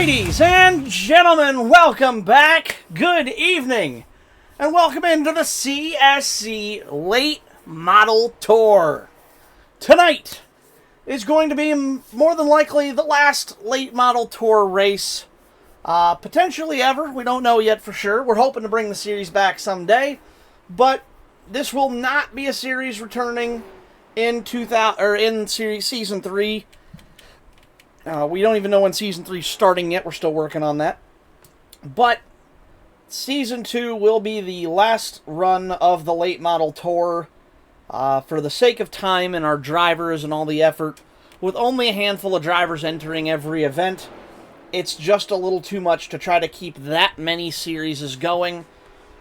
Ladies and gentlemen, welcome back, good evening, and welcome into the CSC Late Model Tour. Tonight is going to be more than likely the last Late Model Tour race, potentially ever. We don't know yet for sure. We're hoping to bring the series back someday, but this will not be a series returning in Season 3. We don't even know when Season 3 is starting yet. We're still working on that. But Season 2 will be the last run of the Late Model Tour. For the sake of time and our drivers and all the effort, with only a handful of drivers entering every event, it's just a little too much to try to keep that many series going.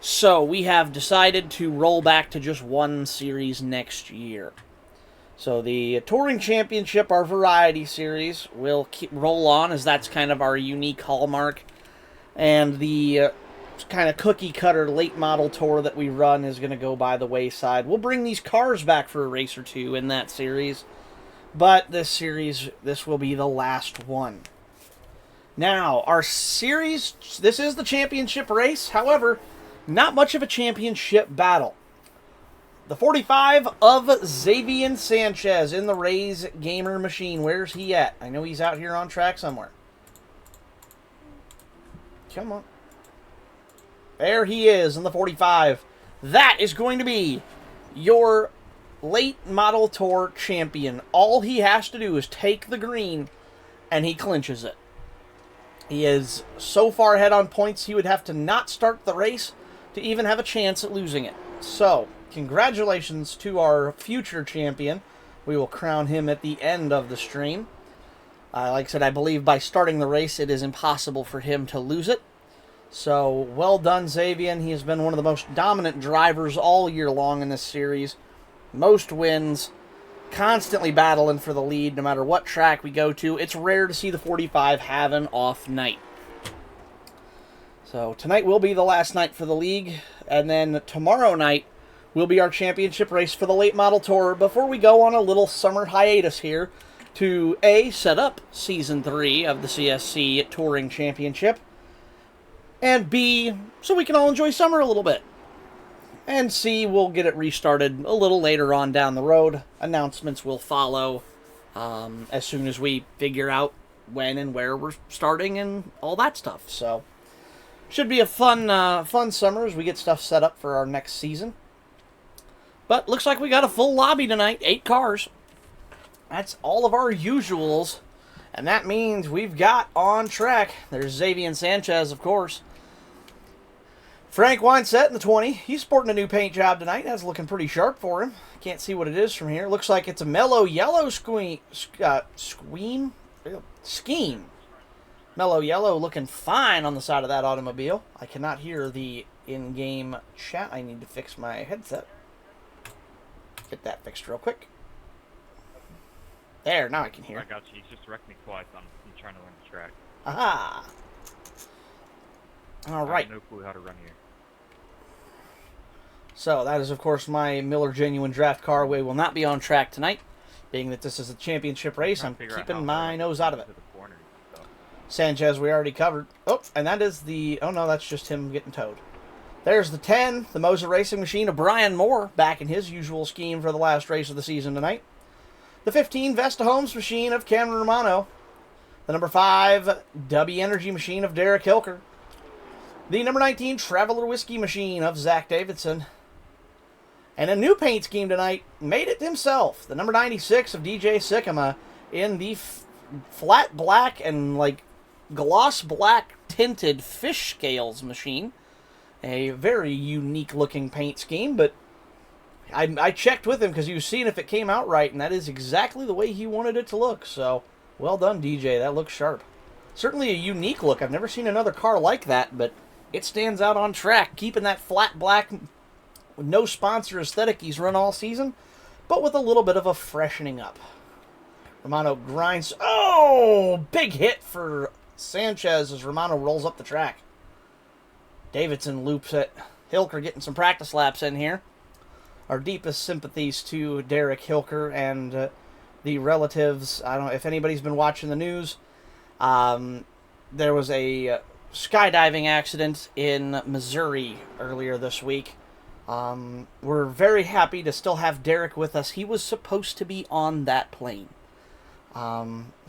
So we have decided to roll back to just one series next year. So the Touring Championship, our variety series, will roll on, as that's kind of our unique hallmark. And the kind of cookie-cutter late model tour that we run is going to go by the wayside. We'll bring these cars back for a race or two in that series. But this will be the last one. Now, our series, this is the championship race. However, not much of a championship battle. The 45 of Xavier Sanchez in the Rays Gamer machine. Where's he at? I know he's out here on track somewhere. Come on. There he is in the 45. That is going to be your Late Model Tour champion. All he has to do is take the green, and he clinches it. He is so far ahead on points, he would have to not start the race to even have a chance at losing it. So, congratulations to our future champion. We will crown him at the end of the stream. Like I said, I believe by starting the race, it is impossible for him to lose it. So, well done, Xavier. He has been one of the most dominant drivers all year long in this series. Most wins, constantly battling for the lead no matter what track we go to. It's rare to see the 45 have an off night. So, tonight will be the last night for the league, and then tomorrow night will be our championship race for the Late Model Tour before we go on a little summer hiatus here to A, set up Season 3 of the CSC Touring Championship, and B, so we can all enjoy summer a little bit. And C, we'll get it restarted a little later on down the road. Announcements will follow as soon as we figure out when and where we're starting and all that stuff. So, should be a fun summer as we get stuff set up for our next season. But looks like we got a full lobby tonight, 8 cars. That's all of our usuals, and that means we've got on track. There's Xavier Sanchez, of course. Frank Weinset in the 20. He's sporting a new paint job tonight. That's looking pretty sharp for him. Can't see what it is from here. Looks like it's a mellow yellow scheme. Mellow yellow looking fine on the side of that automobile. I cannot hear the in-game chat. I need to fix my headset. Get that fixed real quick. There, now I can hear. I got you. He's just wrecked me twice. I'm trying to learn the track. Aha! All right. I have no clue how to run here. So, that is, of course, my Miller Genuine Draft car. We will not be on track tonight, being that this is a championship race. I'm keeping my nose out of it. Sanchez, we already covered. Oh, and that is the... Oh, no, that's just him getting towed. There's the 10, the Moser Racing Machine of Brian Moore, back in his usual scheme for the last race of the season tonight. The 15, Vesta Homes Machine of Cameron Romano. The number 5, W Energy Machine of Derek Hilker. The number 19, Traveler Whiskey Machine of Zach Davidson. And a new paint scheme tonight, made it himself. The number 96 of DJ Sycama in the flat black and like gloss black tinted fish scales machine. A very unique looking paint scheme, but I checked with him because he was seeing if it came out right, and that is exactly the way he wanted it to look. So, well done, DJ. That looks sharp. Certainly a unique look. I've never seen another car like that, but it stands out on track, keeping that flat black with no sponsor aesthetic he's run all season, but with a little bit of a freshening up. Romano grinds. Oh! Big hit for Sanchez as Romano rolls up the track. Davidson loops it. Hilker getting some practice laps in here. Our deepest sympathies to Derek Hilker and the relatives. I don't know if anybody's been watching the news. there was a skydiving accident in Missouri earlier this week. We're very happy to still have Derek with us. He was supposed to be on that plane.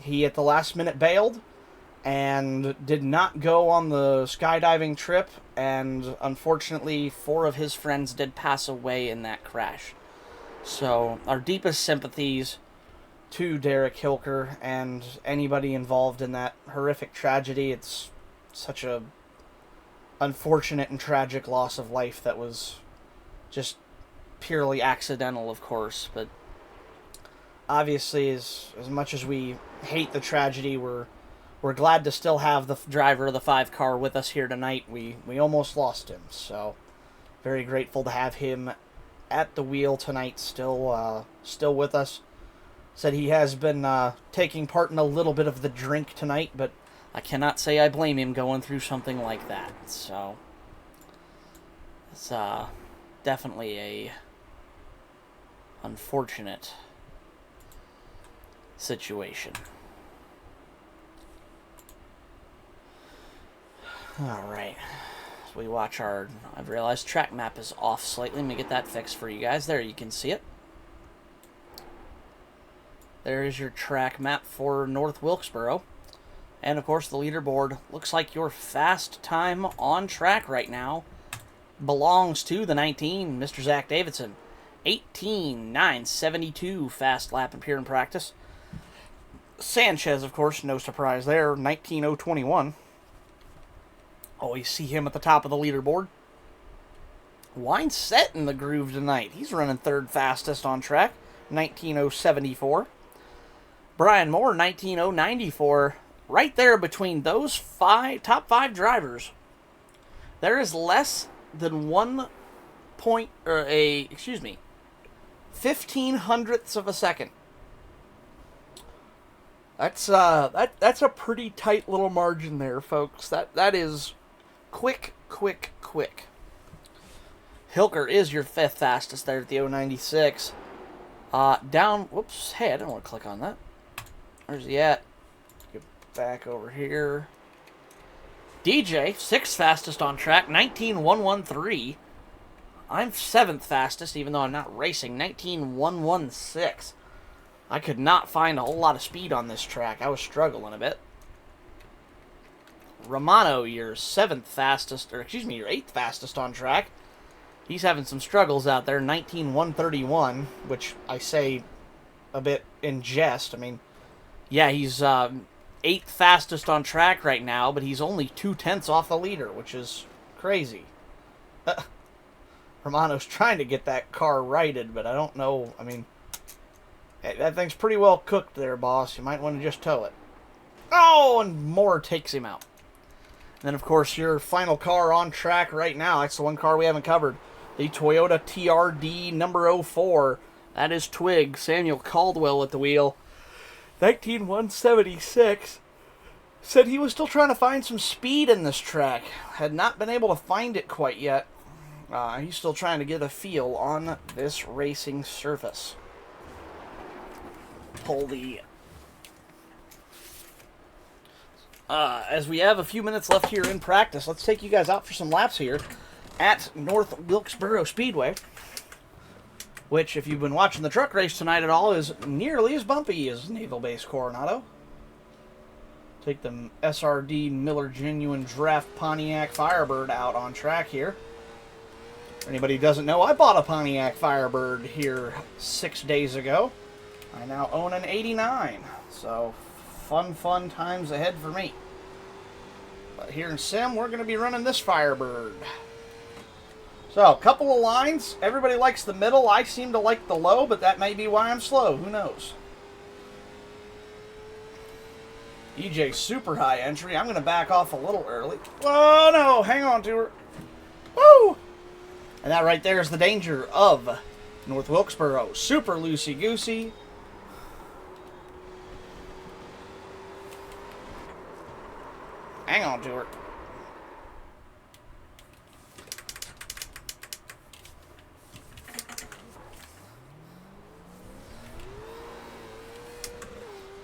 He at the last minute bailed and did not go on the skydiving trip, and unfortunately 4 of his friends did pass away in that crash. So our deepest sympathies to Derek Hilker and anybody involved in that horrific tragedy. It's such a unfortunate and tragic loss of life that was just purely accidental, of course, but obviously as much as we hate the tragedy, we're glad to still have the driver of the 5 car with us here tonight. We almost lost him, so very grateful to have him at the wheel tonight, still with us. Said he has been taking part in a little bit of the drink tonight, but I cannot say I blame him going through something like that. So it's definitely a unfortunate situation. Alright, so we watch our, I've realized track map is off slightly. Let me get that fixed for you guys. There, you can see it. There is your track map for North Wilkesboro. And of course the leaderboard. Looks like your fast time on track right now belongs to the 19, Mr. Zach Davidson. 18.972 fast lap and pure in practice. Sanchez, of course, no surprise there, 19.021. Always see him at the top of the leaderboard. Wine set in the groove tonight. He's running 3rd fastest on track, 19.074. Brian Moore, 19.094. Right there between those top 5 drivers, there is less than 15 hundredths of a second. That's a pretty tight little margin there, folks. That is quick. Hilker is your 5th fastest there at the 096. Whoops, hey, I didn't want to click on that. Where's he at? Let's get back over here. DJ, 6th fastest on track, 19.113. I'm 7th fastest, even though I'm not racing, 19.116. I could not find a whole lot of speed on this track. I was struggling a bit. Romano, your 7th fastest, or excuse me, your 8th fastest on track. He's having some struggles out there, 19.131, which I say a bit in jest. I mean, yeah, he's 8th fastest on track right now, but he's only 2/10 off the leader, which is crazy. Romano's trying to get that car righted, but I don't know. I mean, that thing's pretty well cooked there, boss. You might want to just tow it. Oh, and Moore takes him out. And then, of course, your final car on track right now, that's the one car we haven't covered, the Toyota TRD number 04. That is Twig, Samuel Caldwell at the wheel. 19.176. Said he was still trying to find some speed in this track. Had not been able to find it quite yet. He's still trying to get a feel on this racing surface. Pull the... as we have a few minutes left here in practice, let's take you guys out for some laps here at North Wilkesboro Speedway, which, if you've been watching the truck race tonight at all, is nearly as bumpy as Naval Base Coronado. Take the SRD Miller Genuine Draft Pontiac Firebird out on track here. For anybody who doesn't know, I bought a Pontiac Firebird here 6 days ago. I now own an 89, so fun times ahead for me. But here in Sim, we're going to be running this Firebird. So, a couple of lines. Everybody likes the middle. I seem to like the low, but that may be why I'm slow. Who knows? EJ super high entry. I'm going to back off a little early. Oh, no. Hang on to her. Woo! And that right there is the danger of North Wilkesboro. Super loosey-goosey. Hang on to her.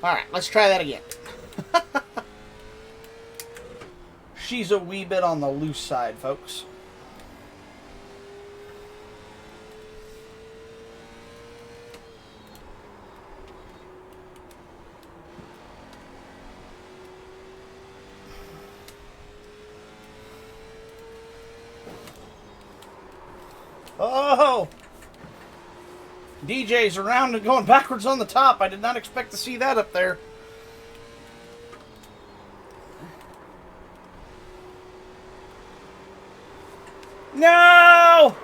Alright, let's try that again. she's a wee bit on the loose side, folks. Oh! DJ's around and going backwards on the top. I did not expect to see that up there. No!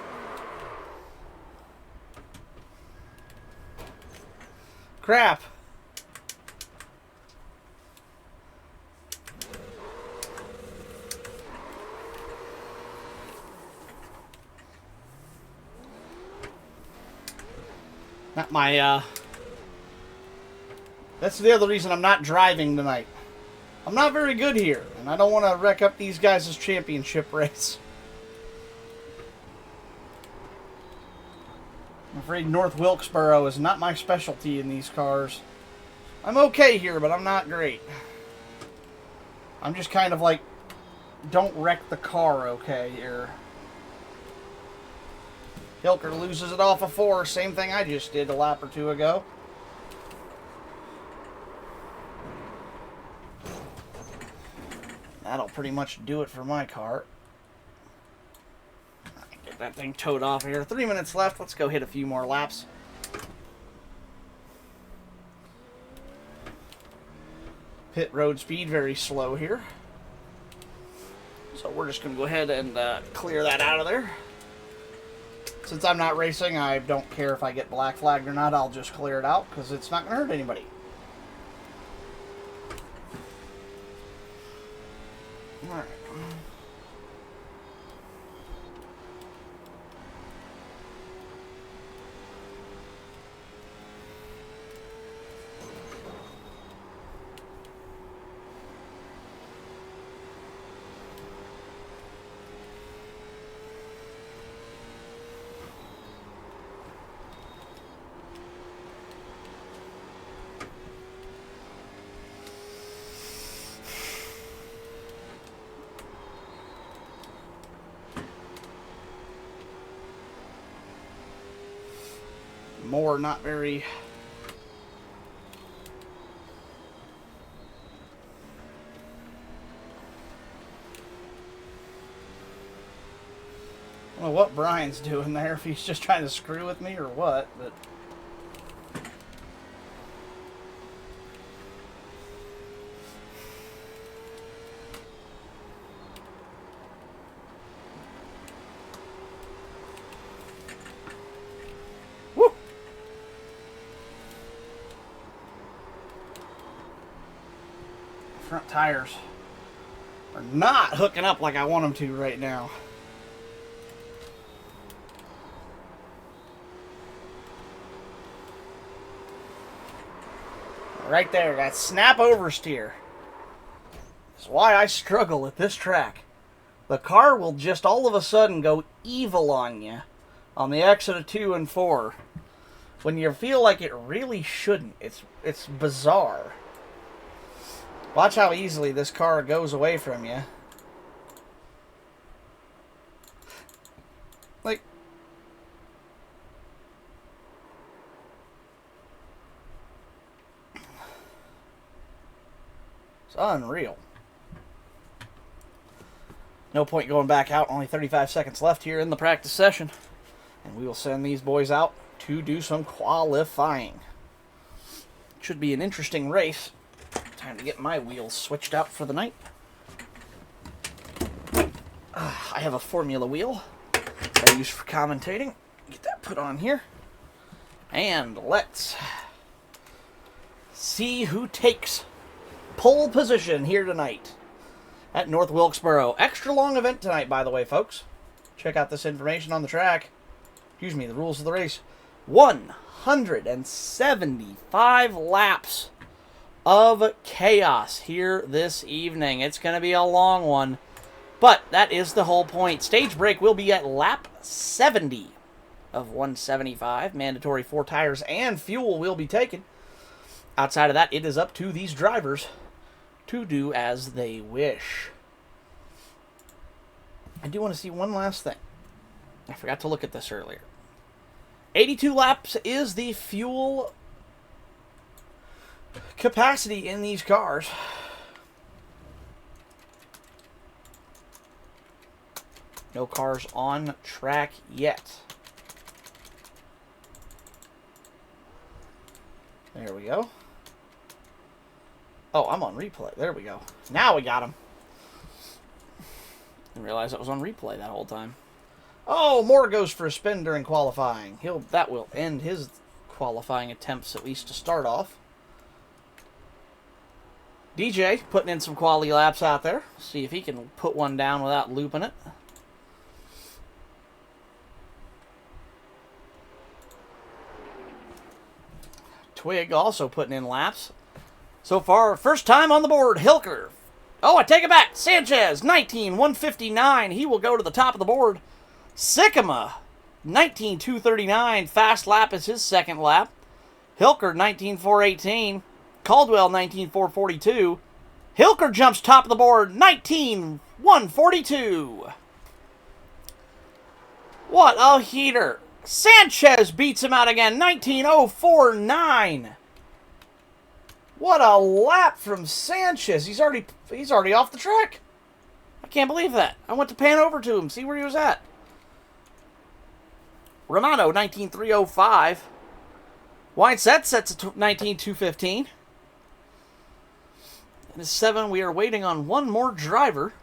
Crap. Not my, That's the other reason I'm not driving tonight. I'm not very good here, and I don't want to wreck up these guys' championship race. I'm afraid North Wilkesboro is not my specialty in these cars. I'm okay here, but I'm not great. I'm just kind of like, don't wreck the car okay here. Hilker loses it off of 4. Same thing I just did a lap or 2 ago. That'll pretty much do it for my car. Get that thing towed off here. 3 minutes left. Let's go hit a few more laps. Pit road speed very slow here. So we're just going to go ahead and clear that out of there. Since I'm not racing, I don't care if I get black flagged or not. I'll just clear it out because it's not going to hurt anybody. All right. More not very... I don't know what Brian's doing there, if he's just trying to screw with me or what, but... Woo! Front tires are not hooking up like I want them to right now. Right there, that snap oversteer. That's why I struggle at this track. The car will just all of a sudden go evil on you on the exit of 2 and 4 when you feel like it really shouldn't. It's bizarre. Watch how easily this car goes away from you. Like, it's unreal. No point going back out. Only 35 seconds left here in the practice session. And we will send these boys out to do some qualifying. Should be an interesting race. Time to get my wheels switched out for the night. I have a Formula wheel that I use for commentating. Get that put on here. And let's see who takes pole position here tonight at North Wilkesboro. Extra long event tonight, by the way, folks. Check out this information on the track. Excuse me, the rules of the race. 175 laps of chaos here this evening. It's going to be a long one, but that is the whole point. Stage break will be at lap 70 of 175. Mandatory 4 tires and fuel will be taken. Outside of that, it is up to these drivers to do as they wish. I do want to see one last thing. I forgot to look at this earlier. 82 laps is the fuel capacity in these cars. No cars on track yet. There we go. Oh, I'm on replay. There we go. Now we got him. Didn't realize I was on replay that whole time. Oh, Moore goes for a spin during qualifying. That will end his qualifying attempts, at least to start off. DJ putting in some quality laps out there. See if he can put one down without looping it. Twig also putting in laps. So far, first time on the board, Hilker. Oh, I take it back. Sanchez, 19,159. He will go to the top of the board. Sycamore, 19,239. Fast lap is his second lap. Hilker, 19,418. Caldwell, 19,442. Hilker jumps top of the board, 19,142. What a heater. Sanchez beats him out again, 19,049. What a lap from Sanchez. He's already off the track. I can't believe that. I went to pan over to him, see where he was at. Romano, 19,305. Winesett sets at 19,215. And it's 7. We are waiting on one more driver.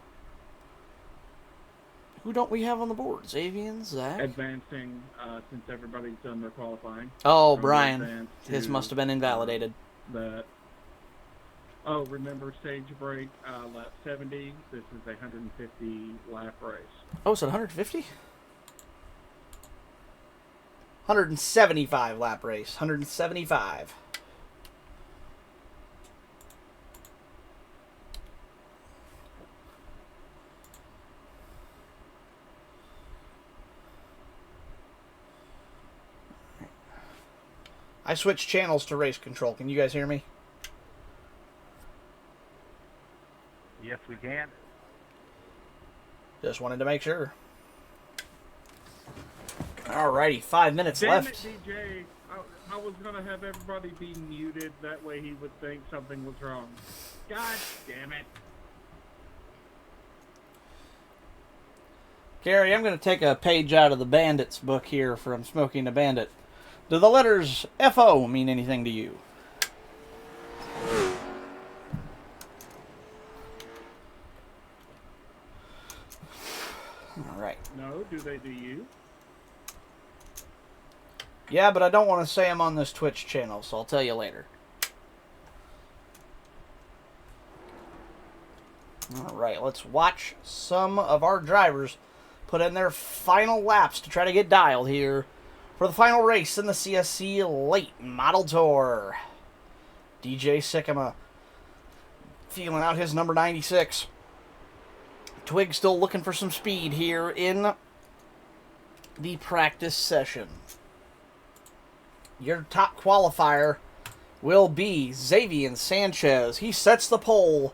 Who don't we have on the board? Xavier, Zach? Advancing since everybody's done their qualifying. Oh, Brian. His must have been invalidated. Remember stage break, lap 70. This is a 150 lap race. Oh, is it 150? 175 lap race. 175. I switched channels to race control. Can you guys hear me? Yes, we can. Just wanted to make sure. Alrighty, 5 minutes Damn left. it, DJ. I was going to have everybody be muted. That way he would think something was wrong. God damn it. Gary, I'm going to take a page out of the Bandit's book here from Smoking the Bandit. Do the letters FO mean anything to you? All right. No, do they do you? Yeah, but I don't want to say them on this Twitch channel, so I'll tell you later. All right, let's watch some of our drivers put in their final laps to try to get dialed here for the final race in the CSC Late Model Tour. DJ Sycamore feeling out his number 96. Twig still looking for some speed here in the practice session. Your top qualifier will be Xavier Sanchez. He sets the pole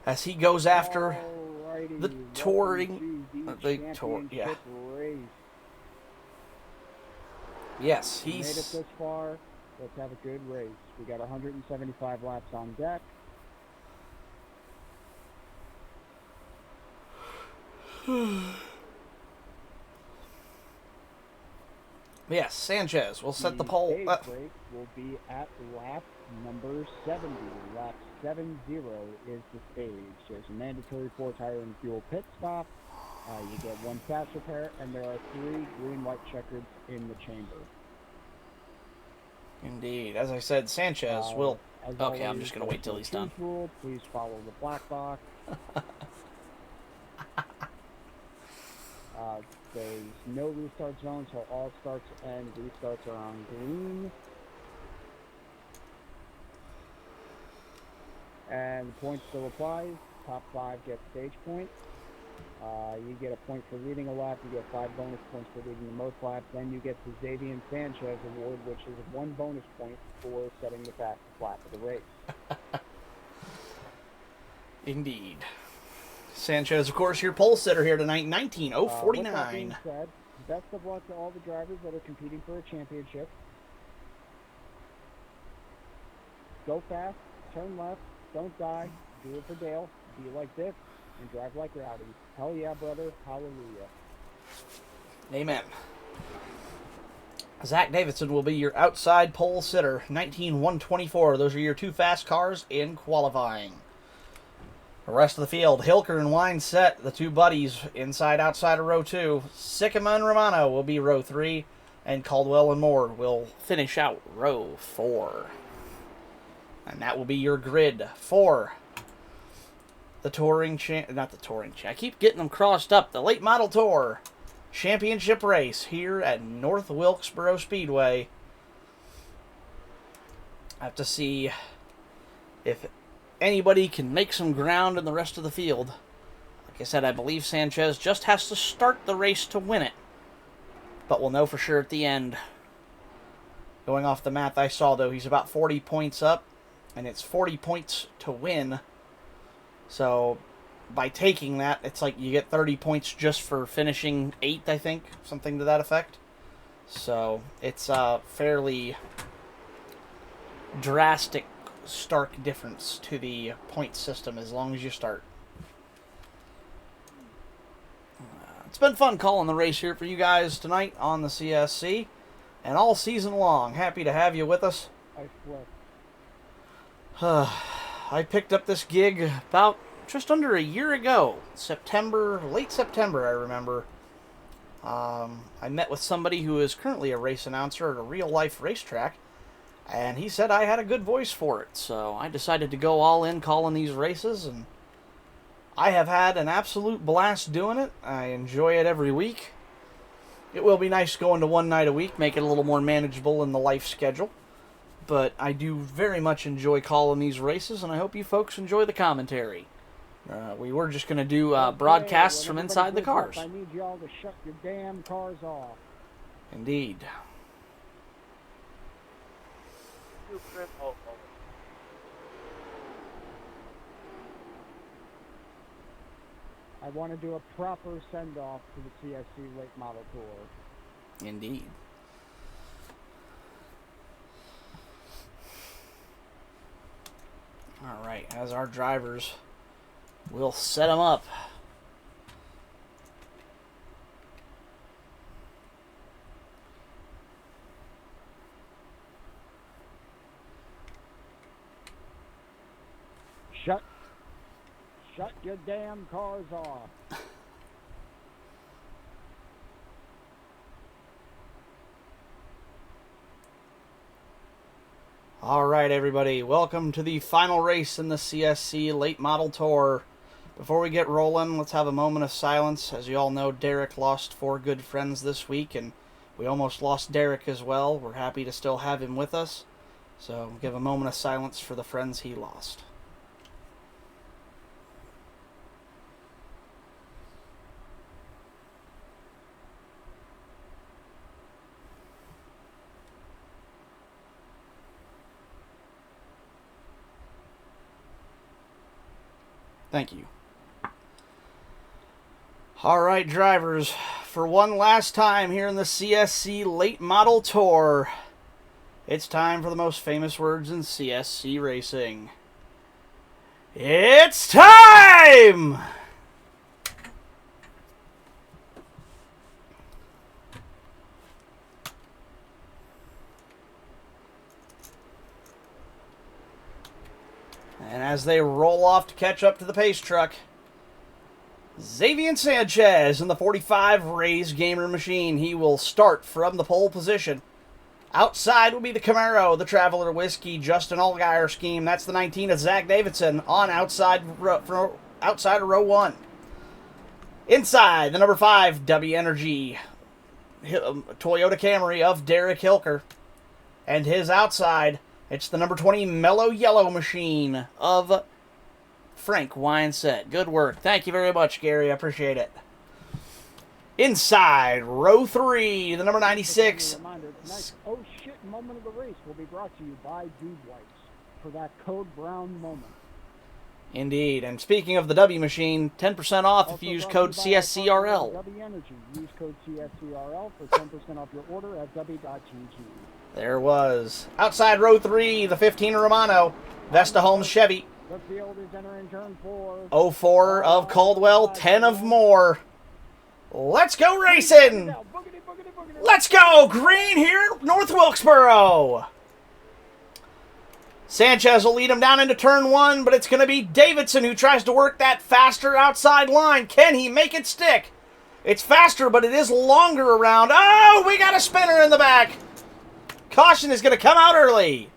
as he goes after the touring. Yeah. Race. Yes, We he's made it this far. Let's have a good race. We got 175 laps on deck. Yes, Sanchez will set the pole. Stage break will be at lap number 70. Lap 70 is the stage. There's a mandatory 4-tire and fuel pit stop. You get 1 fast repair, and there are 3 green-white checkers in the chamber. Indeed. As I said, Sanchez will... Okay, always, I'm just going to wait till he's done. Rule, please follow the black box. There's no restart zone, so all starts and restarts are on green. And the point still applies. Top 5 get stage points. You get a point for leading a lap. You get 5 bonus points for leading the most laps. Then you get the Xavier Sanchez award, which is 1 bonus point for setting the fastest lap of the race. Indeed. Sanchez, of course, your pole sitter here tonight, With that being 19:049. said, best of luck to all the drivers that are competing for a championship. Go fast, turn left, don't die, do it for Dale, be like this, and drive like Rowdy. Hell yeah, brother, hallelujah. Amen. Zach Davidson will be your outside pole sitter, 19:124. Those are your two fast cars in qualifying. The rest of the field, Hilker and Winesett, the two buddies, inside outside of row 2. Sycamore and Romano will be row 3, and Caldwell and Moore will finish out row 4. And that will be your grid for the I keep getting them crossed up. The Late Model Tour Championship race here at North Wilkesboro Speedway. I have to see if anybody can make some ground in the rest of the field. Like I said, I believe Sanchez just has to start the race to win it. But we'll know for sure at the end. Going off the math I saw, though, he's about 40 points up. And it's 40 points to win. So by taking that, it's like you get 30 points just for finishing 8th, I think. Something to that effect. So it's a fairly drastic, stark difference to the point system as long as you start. It's been fun calling the race here for you guys tonight on the CSC. And all season long. Happy to have you with us. I swear. I picked up this gig about just under a year ago. Late September, I remember. I met with somebody who is currently a race announcer at a real-life racetrack, and he said I had a good voice for it. So I decided to go all in calling these races, and I have had an absolute blast doing it. I enjoy it every week. It will be nice going to one night a week, make it a little more manageable in the life schedule. But I do very much enjoy calling these races, and I hope you folks enjoy the commentary. We were just going to do broadcasts from inside the cars. I need y'all to shut your damn cars off. Indeed. I want to do a proper send-off to the CSC Late Model Tour. Indeed. All right, as our drivers, we'll set them up. Shut your damn cars off. All right, everybody, welcome to the final race in the CSC Late Model Tour. Before we get rolling, let's have a moment of silence. As you all know, Derek lost 4 good friends this week, and we almost lost Derek as well. We're happy to still have him with us. So give a moment of silence for the friends he lost. Thank you. All right, drivers, for one last time here in the CSC Late Model Tour, it's time for the most famous words in CSC racing. It's time! And as they roll off to catch up to the pace truck, Xavier Sanchez in the 45 Rays Gamer Machine. He will start from the pole position. Outside will be the Camaro, the Traveler Whiskey, Justin Allgaier scheme. That's the 19 of Zach Davidson on outside of row 1. Inside, the number 5 W Energy Toyota Camry of Derek Hilker. And his outside, it's the number 20 Mellow Yellow Machine of Frank Winesett. Good work. Thank you very much, Gary. I appreciate it. Inside, row 3, the number 96. Reminder, tonight's oh shit moment of the race will be brought to you by Dude Wipes for that code brown moment. Indeed. And speaking of the W machine, 10% off if you use code CSCRL. W Energy. Use code CSCRL for 10% off your order at w.gg. There was. Outside row 3, the 15 Romano. Vesta Holmes Chevy. The field is entering turn 4. 04 of Caldwell, 10 of Moore. Let's go racing! Let's go! Green here, North Wilkesboro. Sanchez will lead him down into turn 1, but it's going to be Davidson who tries to work that faster outside line. Can he make it stick? It's faster, but it is longer around. Oh, we got a spinner in the back. Caution is going to come out early.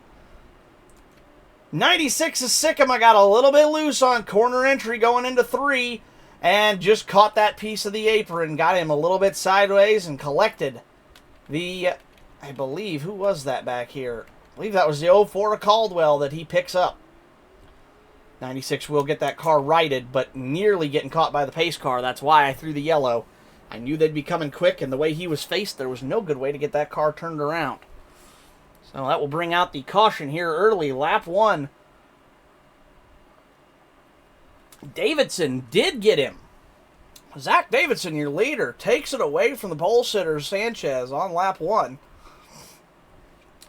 96 is Sycamore. Got a little bit loose on corner entry going into 3 and just caught that piece of the apron. Got him a little bit sideways and collected the, I believe, who was that back here? I believe that was the 04 of Caldwell that he picks up. 96 will get that car righted, but nearly getting caught by the pace car. That's why I threw the yellow. I knew they'd be coming quick, and the way he was faced, there was no good way to get that car turned around. So that will bring out the caution here early. Lap 1. Davidson did get him. Zach Davidson, your leader, takes it away from the pole sitter Sanchez on lap 1.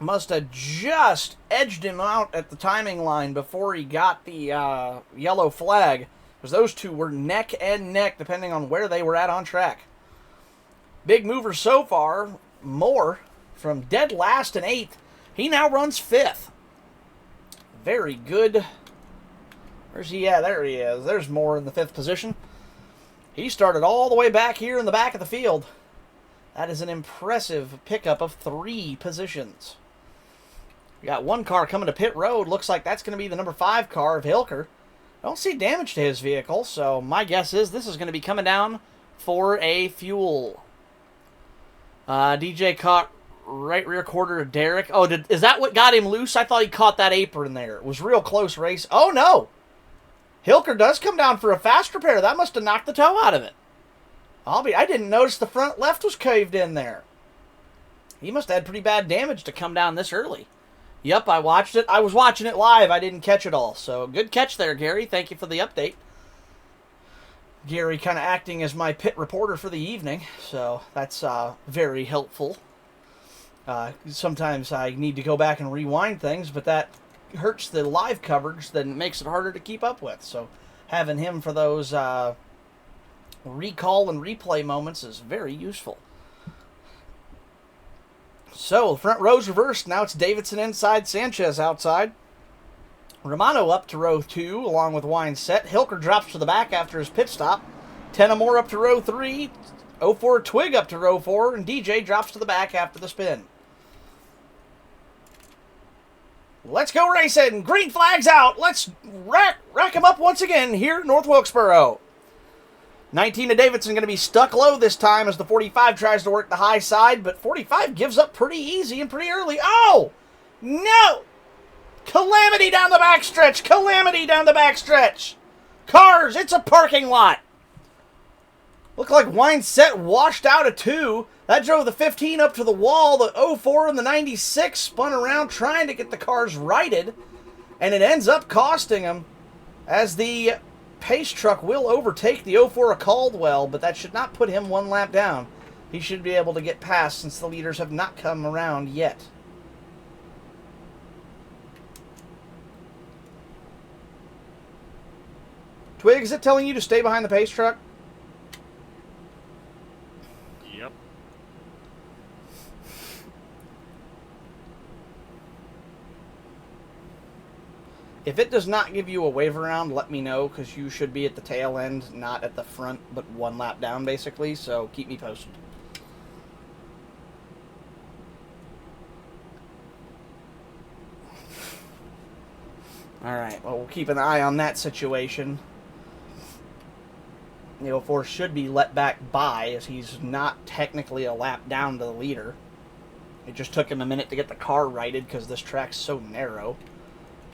Must have just edged him out at the timing line before he got the yellow flag, because those two were neck and neck depending on where they were at on track. Big mover so far, Moore, from dead last and 8th. He now runs 5th. Very good. Where's he at? There he is. There's Moore in the 5th position. He started all the way back here in the back of the field. That is an impressive pickup of 3 positions. We got one car coming to pit road. Looks like that's going to be the number 5 car of Hilker. I don't see damage to his vehicle, so my guess is this is going to be coming down for a fuel. DJ caught right rear quarter of Derek. Oh, is that what got him loose? I thought he caught that apron there. It was real close race. Oh, no. Hilker does come down for a fast repair. That must have knocked the toe out of it. I didn't notice the front left was caved in there. He must have had pretty bad damage to come down this early. Yep, I watched it. I was watching it live. I didn't catch it all. So good catch there, Gary. Thank you for the update. Gary kind of acting as my pit reporter for the evening. So that's very helpful. Sometimes I need to go back and rewind things, but that hurts the live coverage, then makes it harder to keep up with. So having him for those recall and replay moments is very useful. So, front row's reversed. Now it's Davidson inside, Sanchez outside. Romano up to row 2, along with Wineset. Hilker drops to the back after his pit stop. Tenamore up to row 3. 04 Twig up to row 4. And DJ drops to the back after the spin. Let's go racing. Green flag's out. Let's rack him up once again here at North Wilkesboro. 19 to Davidson going to be stuck low this time as the 45 tries to work the high side, but 45 gives up pretty easy and pretty early. Oh, no. Calamity down the backstretch. Calamity down the backstretch. Cars, it's a parking lot. Looked like Wineset washed out a 2. That drove the 15 up to the wall. The 04 and the 96 spun around trying to get the cars righted, and it ends up costing them as the pace truck will overtake the 04 of Caldwell, but that should not put him one lap down. He should be able to get past since the leaders have not come around yet. Twig, is it telling you to stay behind the pace truck? Yep. If it does not give you a wave around, let me know, because you should be at the tail end, not at the front, but one lap down, basically, so keep me posted. Alright, well, we'll keep an eye on that situation. The 04 should be let back by, as he's not technically a lap down to the leader. It just took him a minute to get the car righted, because this track's so narrow.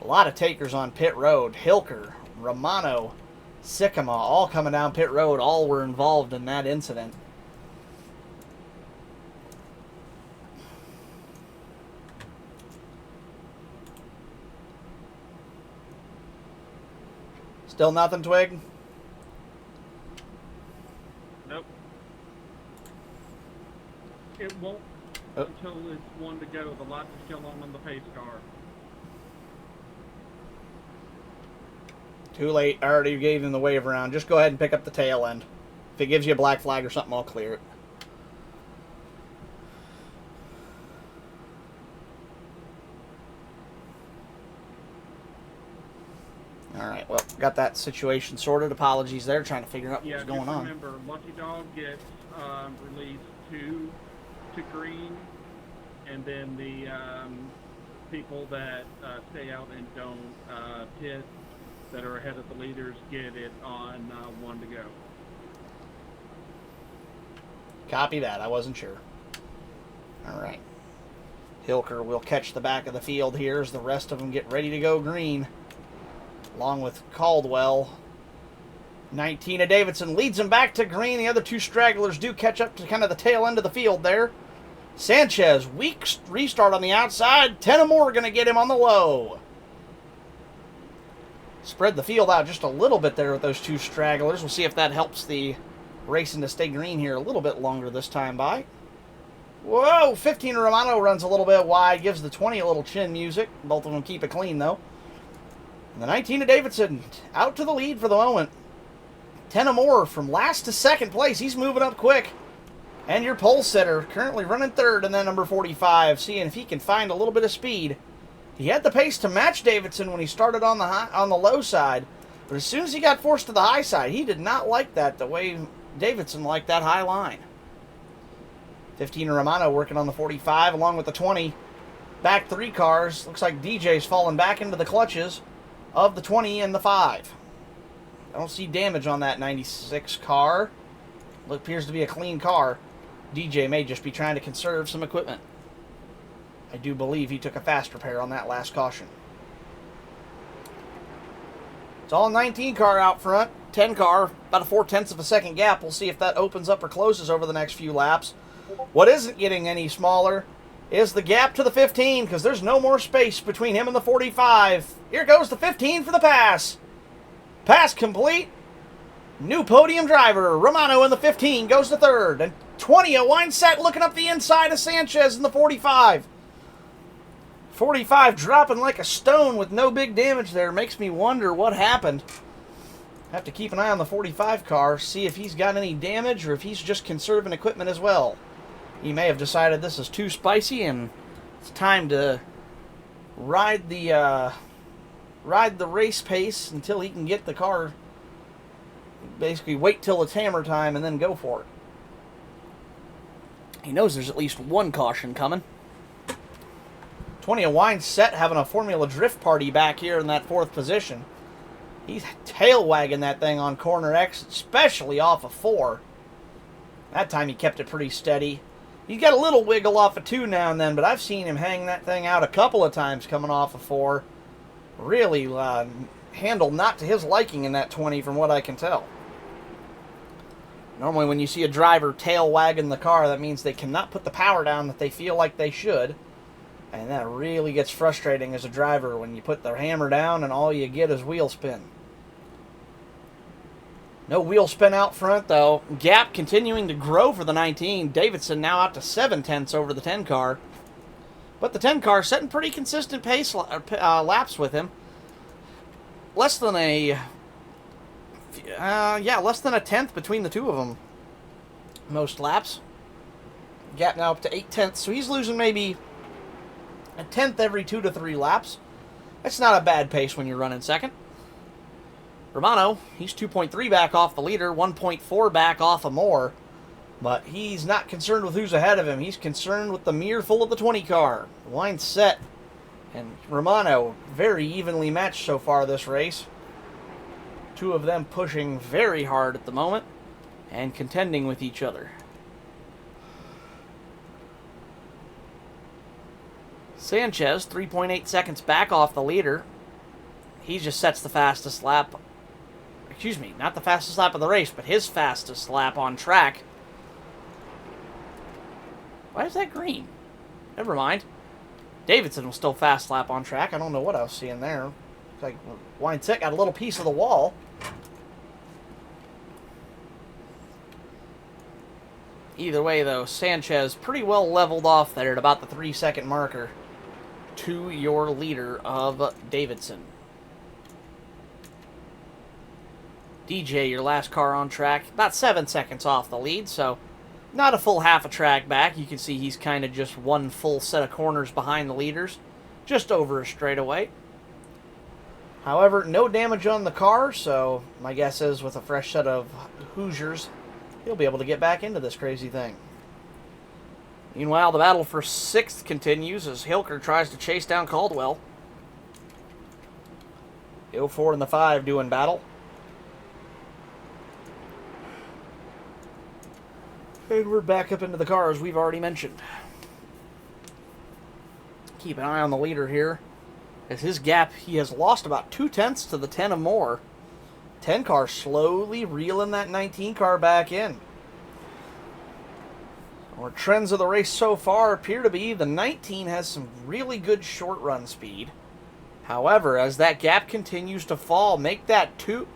A lot of takers on pit road. Hilker, Romano, Sycamore, all coming down pit road. All were involved in that incident. Still nothing, Twig? Nope. It won't until it's one to go. The lights are still on the pace car. Too late. I already gave him the wave around. Just go ahead and pick up the tail end. If it gives you a black flag or something, I'll clear it. Alright, well, got that situation sorted. Apologies there, trying to figure out what's going on. Remember, Lucky Dog gets released to green, and then the people that stay out and don't pit, that are ahead of the leaders, get it on 1 to go. Copy that. I wasn't sure. Alright. Hilker will catch the back of the field here as the rest of them get ready to go green. Along with Caldwell. 19 of Davidson leads him back to green. The other two stragglers do catch up to kind of the tail end of the field there. Sanchez, weak restart on the outside. 10 or more going to get him on the low. Spread the field out just a little bit there with those two stragglers. We'll see if that helps the racing to stay green here a little bit longer this time by. Whoa, 15 Romano runs a little bit wide, gives the 20 a little chin music. Both of them keep it clean though. And the 19 of Davidson out to the lead for the moment. 10 or more from last to second place. He's moving up quick. And your pole sitter currently running third, and then number 45, seeing if he can find a little bit of speed. He had the pace to match Davidson when he started on the low side, but as soon as he got forced to the high side, he did not like that the way Davidson liked that high line. 15 Romano working on the 45 along with the 20. Back 3 cars. Looks like DJ's falling back into the clutches of the 20 and the 5. I don't see damage on that 96 car. It appears to be a clean car. DJ may just be trying to conserve some equipment. I do believe he took a fast repair on that last caution. It's all 19 car out front. 10 car, about a 4/10 of a second gap. We'll see if that opens up or closes over the next few laps. What isn't getting any smaller is the gap to the 15, because there's no more space between him and the 45. Here goes the 15 for the pass. Pass complete. New podium driver. Romano in the 15 goes to third. And 20, a wine set looking up the inside of Sanchez in the 45. 45 dropping like a stone with no big damage there. Makes me wonder what happened. Have to keep an eye on the 45 car, see if he's got any damage or if he's just conserving equipment as well. He may have decided this is too spicy and it's time to ride the race pace until he can get the car. Basically wait till it's hammer time and then go for it. He knows there's at least one caution coming. 20 a wine set having a Formula Drift party back here in that 4th position. He's tail wagging that thing on corner X, especially off of 4. That time he kept it pretty steady. He's got a little wiggle off of 2 now and then, but I've seen him hang that thing out a couple of times coming off of 4. Really handled not to his liking in that 20 from what I can tell. Normally when you see a driver tail wagging the car, that means they cannot put the power down that they feel like they should. And that really gets frustrating as a driver when you put the hammer down and all you get is wheel spin. No wheel spin out front though. Gap continuing to grow for the 19. Davidson now out to 7/10 over the 10 car. But the 10 car setting pretty consistent pace laps with him. Less than a 10th between the two of them. Most laps. Gap now up to 8/10, so he's losing maybe a 10th every 2 to 3 laps. That's not a bad pace when you're running second. Romano, he's 2.3 back off the leader, 1.4 back off of Moore. But he's not concerned with who's ahead of him. He's concerned with the mirror full of the 20 car. Line set. And Romano, very evenly matched so far this race. Two of them pushing very hard at the moment and contending with each other. Sanchez, 3.8 seconds back off the leader. He just sets the fastest lap. Excuse me, not the fastest lap of the race, but his fastest lap on track. Why is that green? Never mind. Davidson was still fast lap on track. I don't know what I was seeing there. It's like Weinset got a little piece of the wall. Either way, though, Sanchez pretty well leveled off there at about the 3-second marker to your leader of Davidson. DJ, your last car on track, about 7 seconds off the lead, so not a full half a track back. You can see he's kind of just one full set of corners behind the leaders, just over a straightaway. However, no damage on the car, so my guess is with a fresh set of Hoosiers, he'll be able to get back into this crazy thing. Meanwhile, the battle for 6th continues as Hilker tries to chase down Caldwell. The 04 and the 5 doing battle. And we're back up into the cars we've already mentioned. Keep an eye on the leader here. As his gap, he has lost about 2/10 to the 10 or more. 10 car slowly reeling that 19 car back in. Our trends of the race so far appear to be the 19 has some really good short run speed. However, as that gap continues to fall, make that 2.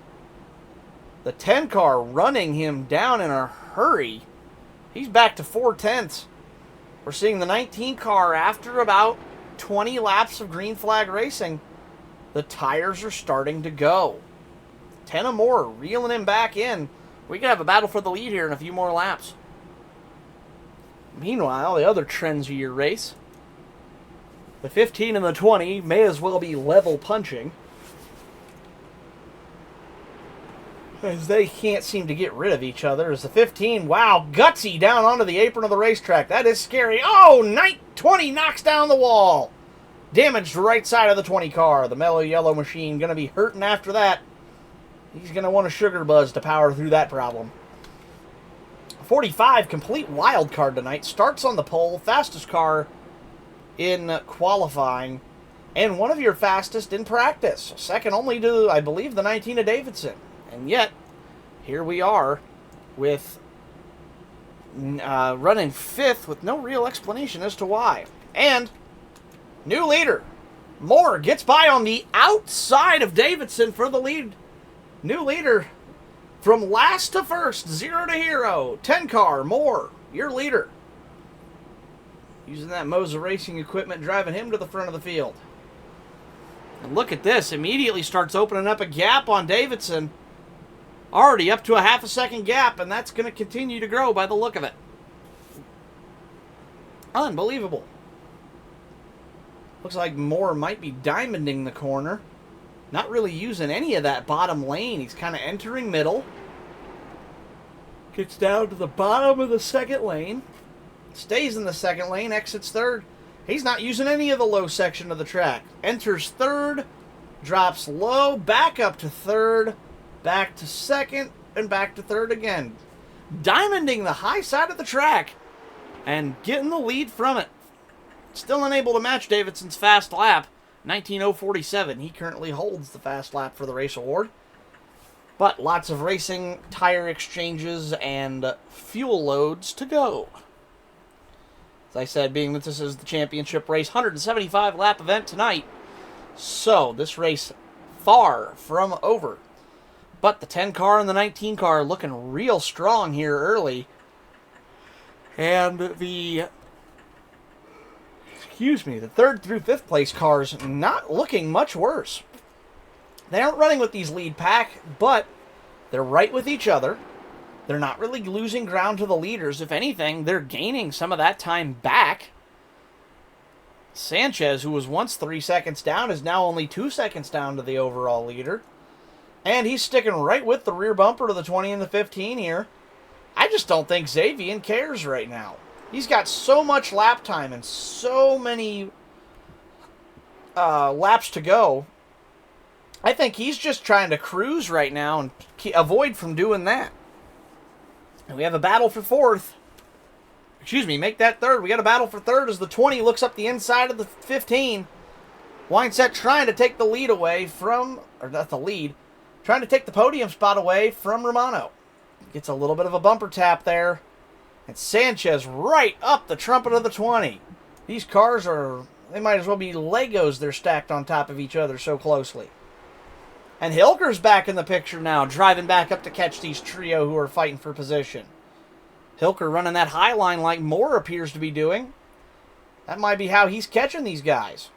The 10 car running him down in a hurry. He's back to 4/10. We're seeing the 19 car after about 20 laps of green flag racing. The tires are starting to go. 10 or more, reeling him back in. We could have a battle for the lead here in a few more laps. Meanwhile, the other trends of your race, the 15 and the 20 may as well be level punching, as they can't seem to get rid of each other. As the 15, wow, gutsy down onto the apron of the racetrack. That is scary. Oh, 20 knocks down the wall. Damaged the right side of the 20 car. The mellow yellow machine going to be hurting after that. He's going to want a sugar buzz to power through that problem. 45, complete wild card tonight. Starts on the pole, fastest car in qualifying, and one of your fastest in practice. Second only to, I believe, the 19 of Davidson. And yet, here we are with running 5th with no real explanation as to why. And new leader. Moore gets by on the outside of Davidson for the lead. New leader from last to first, 0 to hero. 10 car, Moore, your leader. Using that Moser Racing equipment, driving him to the front of the field. And look at this. Immediately starts opening up a gap on Davidson. Already up to a half a second gap, and that's going to continue to grow by the look of it. Unbelievable. Looks like Moore might be diamonding the corner. Not really using any of that bottom lane. He's kind of entering middle. Gets down to the bottom of the second lane. Stays in the second lane, exits third. He's not using any of the low section of the track. Enters third, drops low, back up to third, back to second, and back to third again. Diamonding the high side of the track and getting the lead from it. Still unable to match Davidson's fast lap. 19:047. He currently holds the fast lap for the race award. But lots of racing, tire exchanges, and fuel loads to go. As I said, being that this is the championship race, 175 lap event tonight. So, this race far from over. But the 10 car and the 19 car looking real strong here early. And the 3rd through 5th place cars not looking much worse. They aren't running with these lead pack, but they're right with each other. They're not really losing ground to the leaders. If anything, they're gaining some of that time back. Sanchez, who was once 3 seconds down, is now only 2 seconds down to the overall leader. And he's sticking right with the rear bumper to the 20 and the 15 here. I just don't think Xavier cares right now. He's got so much lap time and so many laps to go. I think he's just trying to cruise right now and avoid from doing that. And we have a battle for 4th. Make that 3rd. We got a battle for 3rd as the 20 looks up the inside of the 15. Wineset trying to take the lead away from, or not the lead, trying to take the podium spot away from Romano. Gets a little bit of a bumper tap there. And Sanchez right up the trumpet of the 20. These cars they might as well be Legos. They're stacked on top of each other so closely. And Hilker's back in the picture now, driving back up to catch these trio who are fighting for position. Hilker running that high line like Moore appears to be doing. That might be how he's catching these guys.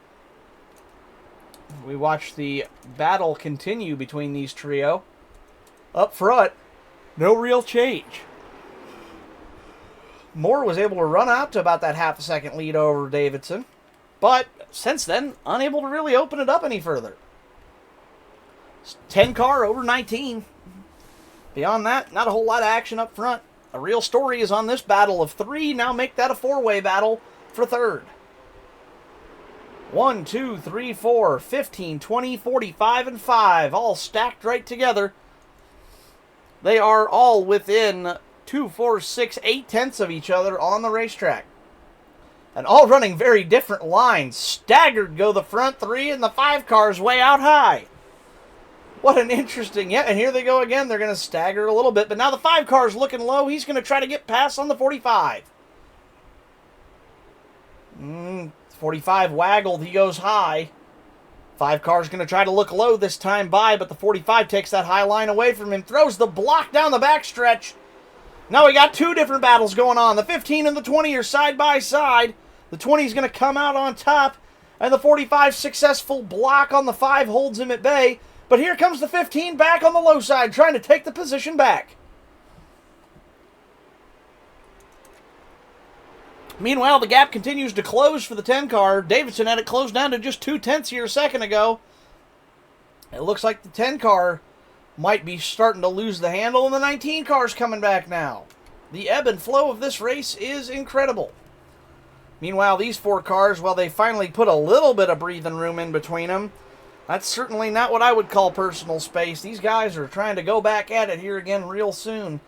We watch the battle continue between these trio. Up front, no real change. Moore was able to run out to about that half a second lead over Davidson, but since then, unable to really open it up any further. 10 car over 19. Beyond that, not a whole lot of action up front. A real story is on this battle of 3. Now make that a 4-way battle for third. 1, 2, 3, 4, 15, 20, 45, and 5, all stacked right together. They are all within 2, 4, 6, 8 tenths of each other on the racetrack. And all running very different lines. Staggered go the front 3, and the 5 cars way out high. What an interesting... Yeah, and here they go again. They're going to stagger a little bit, but now the 5 car's looking low. He's going to try to get past on the 45. 45 waggled. He goes high. 5 car's going to try to look low this time by, but the 45 takes that high line away from him. Throws the block down the backstretch. Now we got 2 different battles going on. The 15 and the 20 are side by side. The 20 is going to come out on top, and the 45 successful block on the 5 holds him at bay. But here comes the 15 back on the low side, trying to take the position back. Meanwhile, the gap continues to close for the 10 car. Davidson had it closed down to just 2 tenths here a second ago. It looks like the 10 car might be starting to lose the handle, and the 19 car's coming back now. The ebb and flow of this race is incredible. Meanwhile, these 4 cars, well, they finally put a little bit of breathing room in between them. That's certainly not what I would call personal space. These guys are trying to go back at it here again real soon.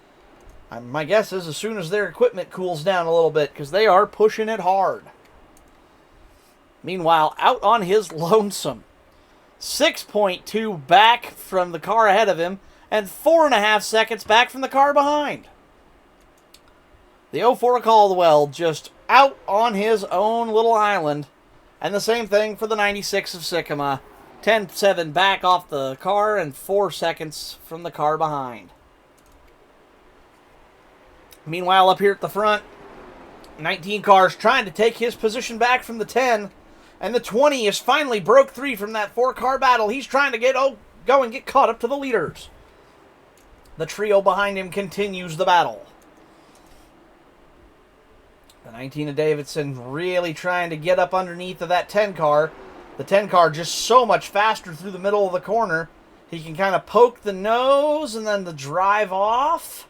My guess is as soon as their equipment cools down a little bit, because they are pushing it hard. Meanwhile, out on his lonesome, 6.2 back from the car ahead of him, and 4.5 seconds back from the car behind. The 04 Caldwell just out on his own little island, and the same thing for the 96 of Sycamore. 10.7 back off the car and 4 seconds from the car behind. Meanwhile, up here at the front, 19 cars trying to take his position back from the 10, and the 20 is finally broke 3 from that 4-car battle. He's trying to go and get caught up to the leaders. The trio behind him continues the battle. The 19 of Davidson really trying to get up underneath of that 10 car. The 10 car just so much faster through the middle of the corner. He can kind of poke the nose and then the drive off.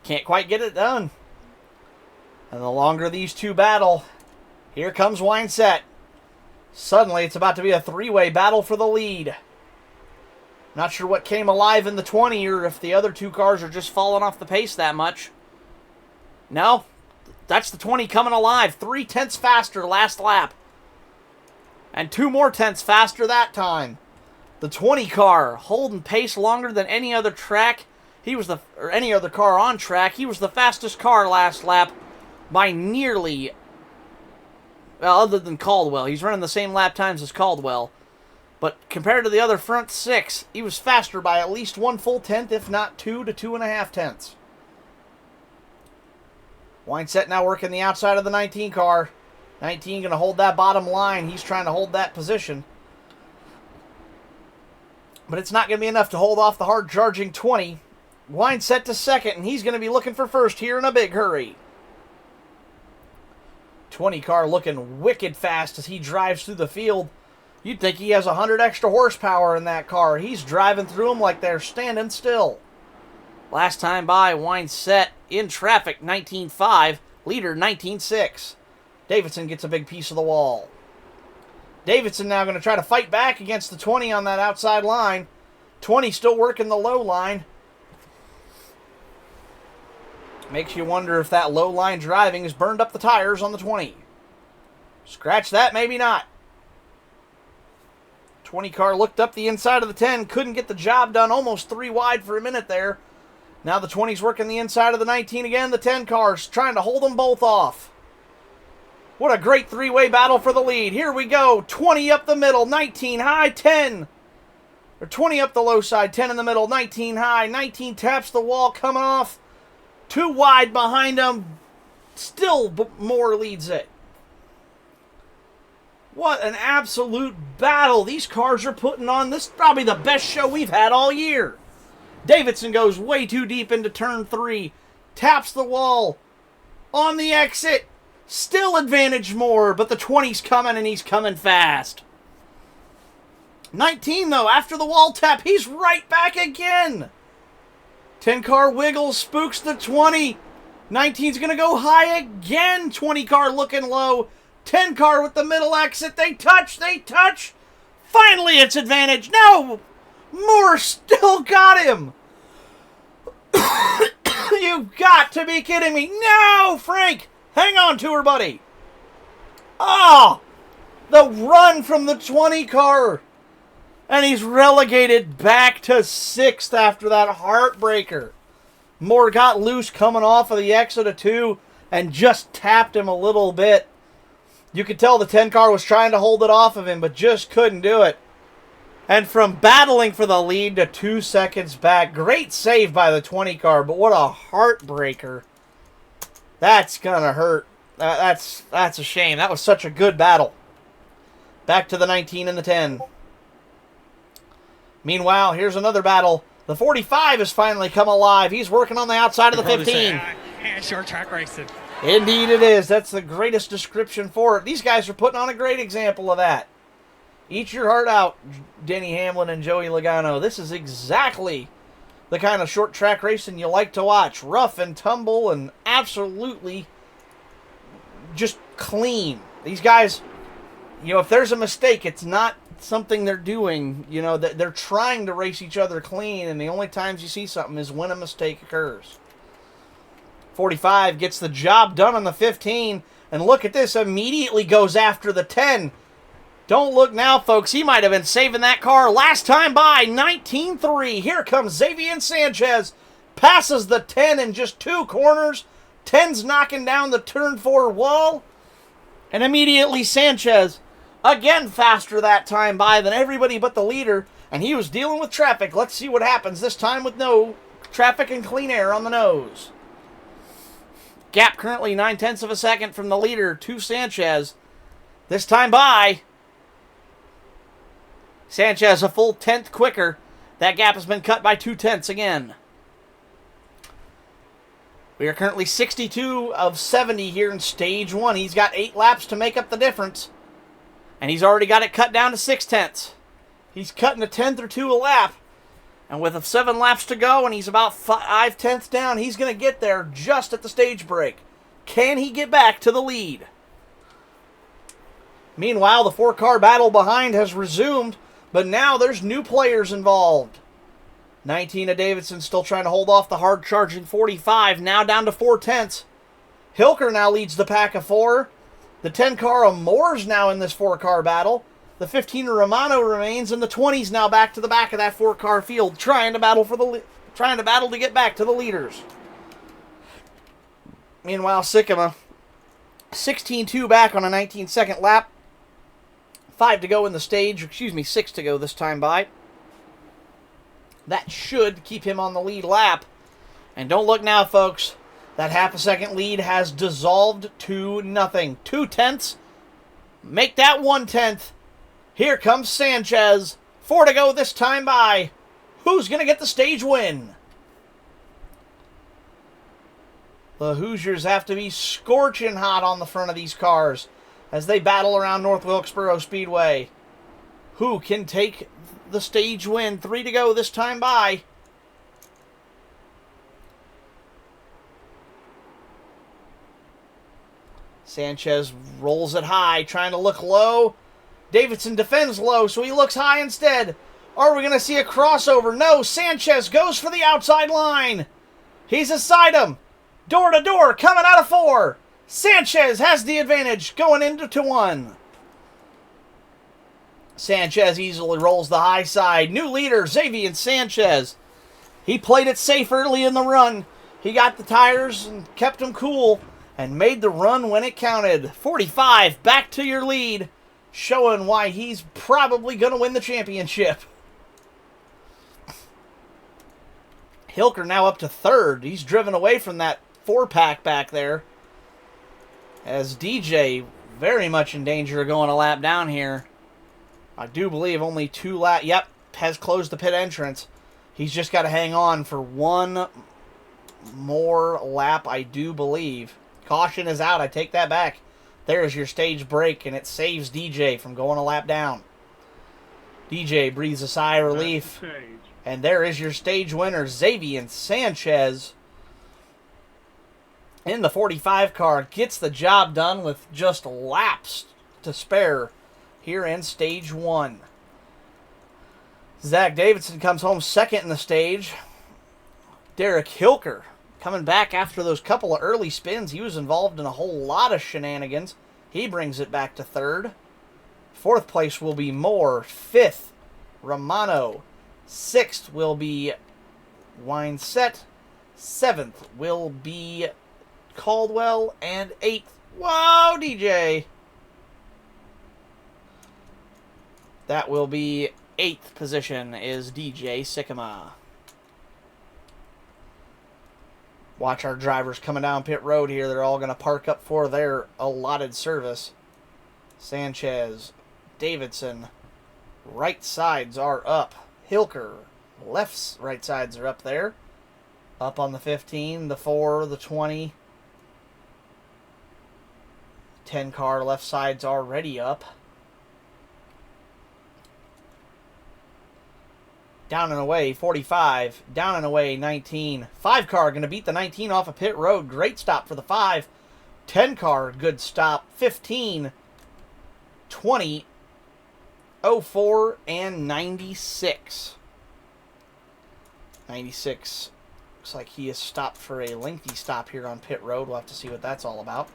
Can't quite get it done. And the longer these two battle, here comes Wineset. Suddenly it's about to be a 3-way battle for the lead. Not sure what came alive in the 20 or if the other 2 cars are just falling off the pace that much. No, that's the 20 coming alive. 3 tenths faster last lap. And 2 more tenths faster that time. The 20 car holding pace longer than any other track. Any other car on track. He was the fastest car last lap by nearly, well, other than Caldwell. He's running the same lap times as Caldwell. But compared to the other front 6, he was faster by at least 1 full tenth, if not 2 to 2.5 tenths. Wineset now working the outside of the 19 car. 19 going to hold that bottom line. He's trying to hold that position. But it's not going to be enough to hold off the hard-charging 20. Wineset to second, and he's going to be looking for first here in a big hurry. 20 car looking wicked fast as he drives through the field. You'd think he has 100 extra horsepower in that car. He's driving through them like they're standing still. Last time by, Wineset in traffic, 19.5. Leader, 19.6. Davidson gets a big piece of the wall. Davidson now going to try to fight back against the 20 on that outside line. 20 still working the low line. Makes you wonder if that low line driving has burned up the tires on the 20. Scratch that, maybe not. 20 car looked up the inside of the 10, couldn't get the job done, almost 3 wide for a minute there. Now the 20's working the inside of the 19 again. The 10 car's trying to hold them both off. What a great 3-way battle for the lead. Here we go. 20 up the middle, 19 high, 10. Or 20 up the low side, 10 in the middle, 19 high. 19 taps the wall, coming off. Too wide behind him. Still Moore leads it. What an absolute battle these cars are putting on. This is probably the best show we've had all year. Davidson goes way too deep into turn 3. Taps the wall. On the exit. Still advantage Moore, but the 20's coming and he's coming fast. 19, though, after the wall tap, he's right back again. 10 car wiggles, spooks the 20. 19's going to go high again. 20 car looking low. 10 car with the middle exit. They touch. Finally, it's advantage. No! Moore still got him. You've got to be kidding me. No, Frank. Hang on to her, buddy. Oh, the run from the 20 car. And he's relegated back to 6th after that heartbreaker. Moore got loose coming off of the exit of 2 and just tapped him a little bit. You could tell the 10 car was trying to hold it off of him, but just couldn't do it. And from battling for the lead to 2 seconds back, great save by the 20 car, but what a heartbreaker. That's gonna hurt. That's a shame. That was such a good battle. Back to the 19 and the 10. Meanwhile, here's another battle. The 45 has finally come alive. He's working on the outside of the 15. Short track racing. Indeed it is. That's the greatest description for it. These guys are putting on a great example of that. Eat your heart out, Denny Hamlin and Joey Logano. This is exactly the kind of short track racing you like to watch. Rough and tumble and absolutely just clean. These guys, you know, if there's a mistake, it's not something they're doing. You know, they're trying to race each other clean, and the only times you see something is when a mistake occurs. 45 gets the job done on the 15, and look at this, immediately goes after the 10. Don't look now, folks. He might have been saving that car last time by. 19-3. Here comes Xavier Sanchez. Passes the 10 in just 2 corners. 10's knocking down the turn 4 wall. And immediately Sanchez, again faster that time by than everybody but the leader. And he was dealing with traffic. Let's see what happens this time with no traffic and clean air on the nose. Gap currently 9/10 of a second from the leader to Sanchez. This time by Sanchez a full 10th quicker. That gap has been cut by 2/10 again. We are currently 62 of 70 here in stage 1. He's got 8 laps to make up the difference. And he's already got it cut down to 6/10. He's cutting a 10th or 2 a lap. And with 7 laps to go and he's about 5/10 down, he's going to get there just at the stage break. Can he get back to the lead? Meanwhile, the 4-car battle behind has resumed. But now there's new players involved. 19 of Davidson still trying to hold off the hard-charging 45, now down to 4/10. Hilker now leads the pack of 4. The 10-car of Moore's now in this 4-car battle. The 15 of Romano remains, and the 20's now back to the back of that 4-car field, trying to battle to get back to the leaders. Meanwhile, Sycamore, 16-2 back on a 19-second lap. 5 to go in the stage, 6 to go this time by. That should keep him on the lead lap. And don't look now, folks. That half a second lead has dissolved to nothing. 2/10. Make that 1/10. Here comes Sanchez. 4 to go this time by. Who's going to get the stage win? The Hoosiers have to be scorching hot on the front of these cars as they battle around North Wilkesboro Speedway. Who can take the stage win? 3 to go this time by. Sanchez rolls it high, trying to look low. Davidson defends low, so he looks high instead. Are we going to see a crossover? No, Sanchez goes for the outside line. He's aside him. Door to door, coming out of 4. Sanchez has the advantage going into 1. Sanchez easily rolls the high side. New leader, Xavier Sanchez. He played it safe early in the run. He got the tires and kept them cool and made the run when it counted. 45, back to your lead, showing why he's probably going to win the championship. Hilker now up to third. He's driven away from that 4-pack back there. As DJ very much in danger of going a lap down here. I do believe only 2 laps. Yep, has closed the pit entrance. He's just got to hang on for one more lap, I do believe. Caution is out. I take that back. There's your stage break, and it saves DJ from going a lap down. DJ breathes a sigh of relief. And there is your stage winner, Xavier Sanchez. In the 45 car, gets the job done with just laps to spare here in stage 1. Zach Davidson comes home second in the stage. Derek Hilker coming back after those couple of early spins. He was involved in a whole lot of shenanigans. He brings it back to third. 4th place will be Moore. 5th, Romano. 6th will be Wineset. 7th will be Caldwell. And 8th, whoa, DJ. That will be 8th position is DJ Sycamore. Watch our drivers coming down pit road here. They're all going to park up for their allotted service. Sanchez, Davidson, right sides are up. Hilker, right sides are up there. Up on the 15, the 4, the 20. 10 car left sides already up. Down and away, 45. Down and away, 19. 5 car going to beat the 19 off of pit road. Great stop for the 5. 10 car, good stop. 15, 20, 04, and 96. 96 looks like he is stopped for a lengthy stop here on pit road. We'll have to see what that's all about.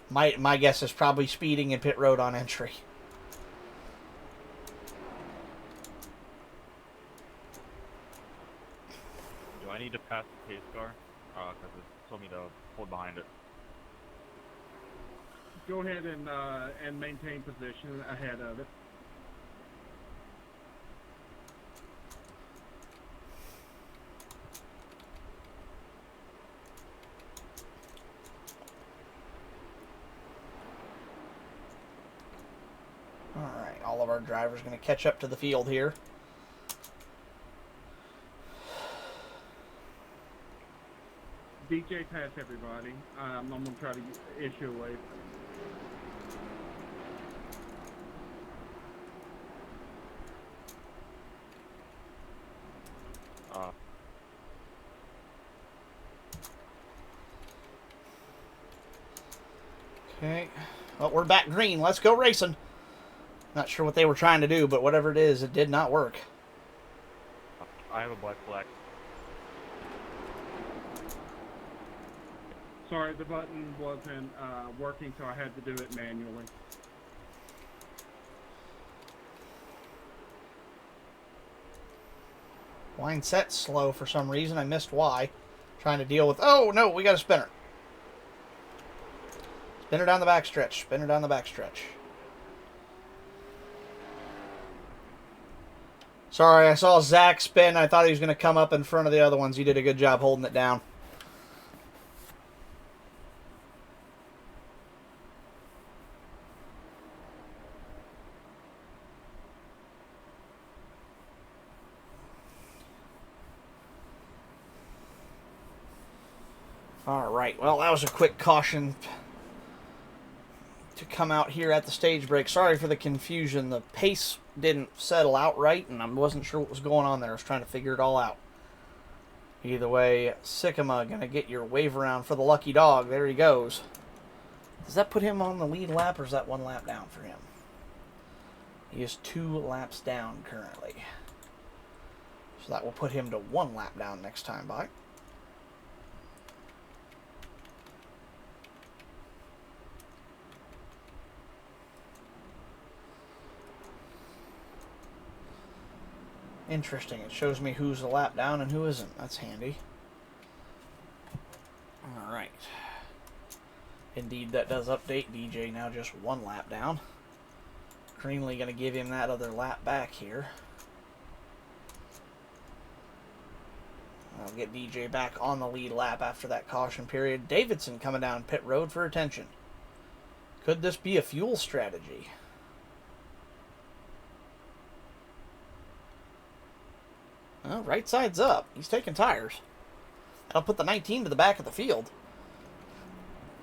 My guess is probably speeding in pit road on entry. I need to pass the pace car because it told me to hold behind it. Go ahead and maintain position ahead of it. All right, all of our drivers going to catch up to the field here. DJ pass everybody. I'm going to try to issue away. Okay. Well, we're back green. Let's go racing. Not sure what they were trying to do, but whatever it is, it did not work. I have a black flag. Sorry, the button wasn't working, so I had to do it manually. Line set slow for some reason. I missed why. Trying to deal with... Oh, no, we got a spinner. Spinner down the backstretch. Spinner down the backstretch. Sorry, I saw Zach spin. I thought he was going to come up in front of the other ones. He did a good job holding it down. All right, well, that was a quick caution to come out here at the stage break. Sorry for the confusion. The pace didn't settle out right, and I wasn't sure what was going on there. I was trying to figure it all out. Either way, Sycamore going to get your wave around for the lucky dog. There he goes. Does that put him on the lead lap, or is that 1 lap down for him? He is 2 laps down currently. So that will put him to 1 lap down next time by. Interesting. It shows me who's a lap down and who isn't. That's handy. All right. Indeed, that does update. DJ now just 1 lap down. Greenlee going to give him that other lap back here. That'll get DJ back on the lead lap after that caution period. Davidson coming down pit road for attention. Could this be a fuel strategy? Well, right side's up. He's taking tires. That'll put the 19 to the back of the field.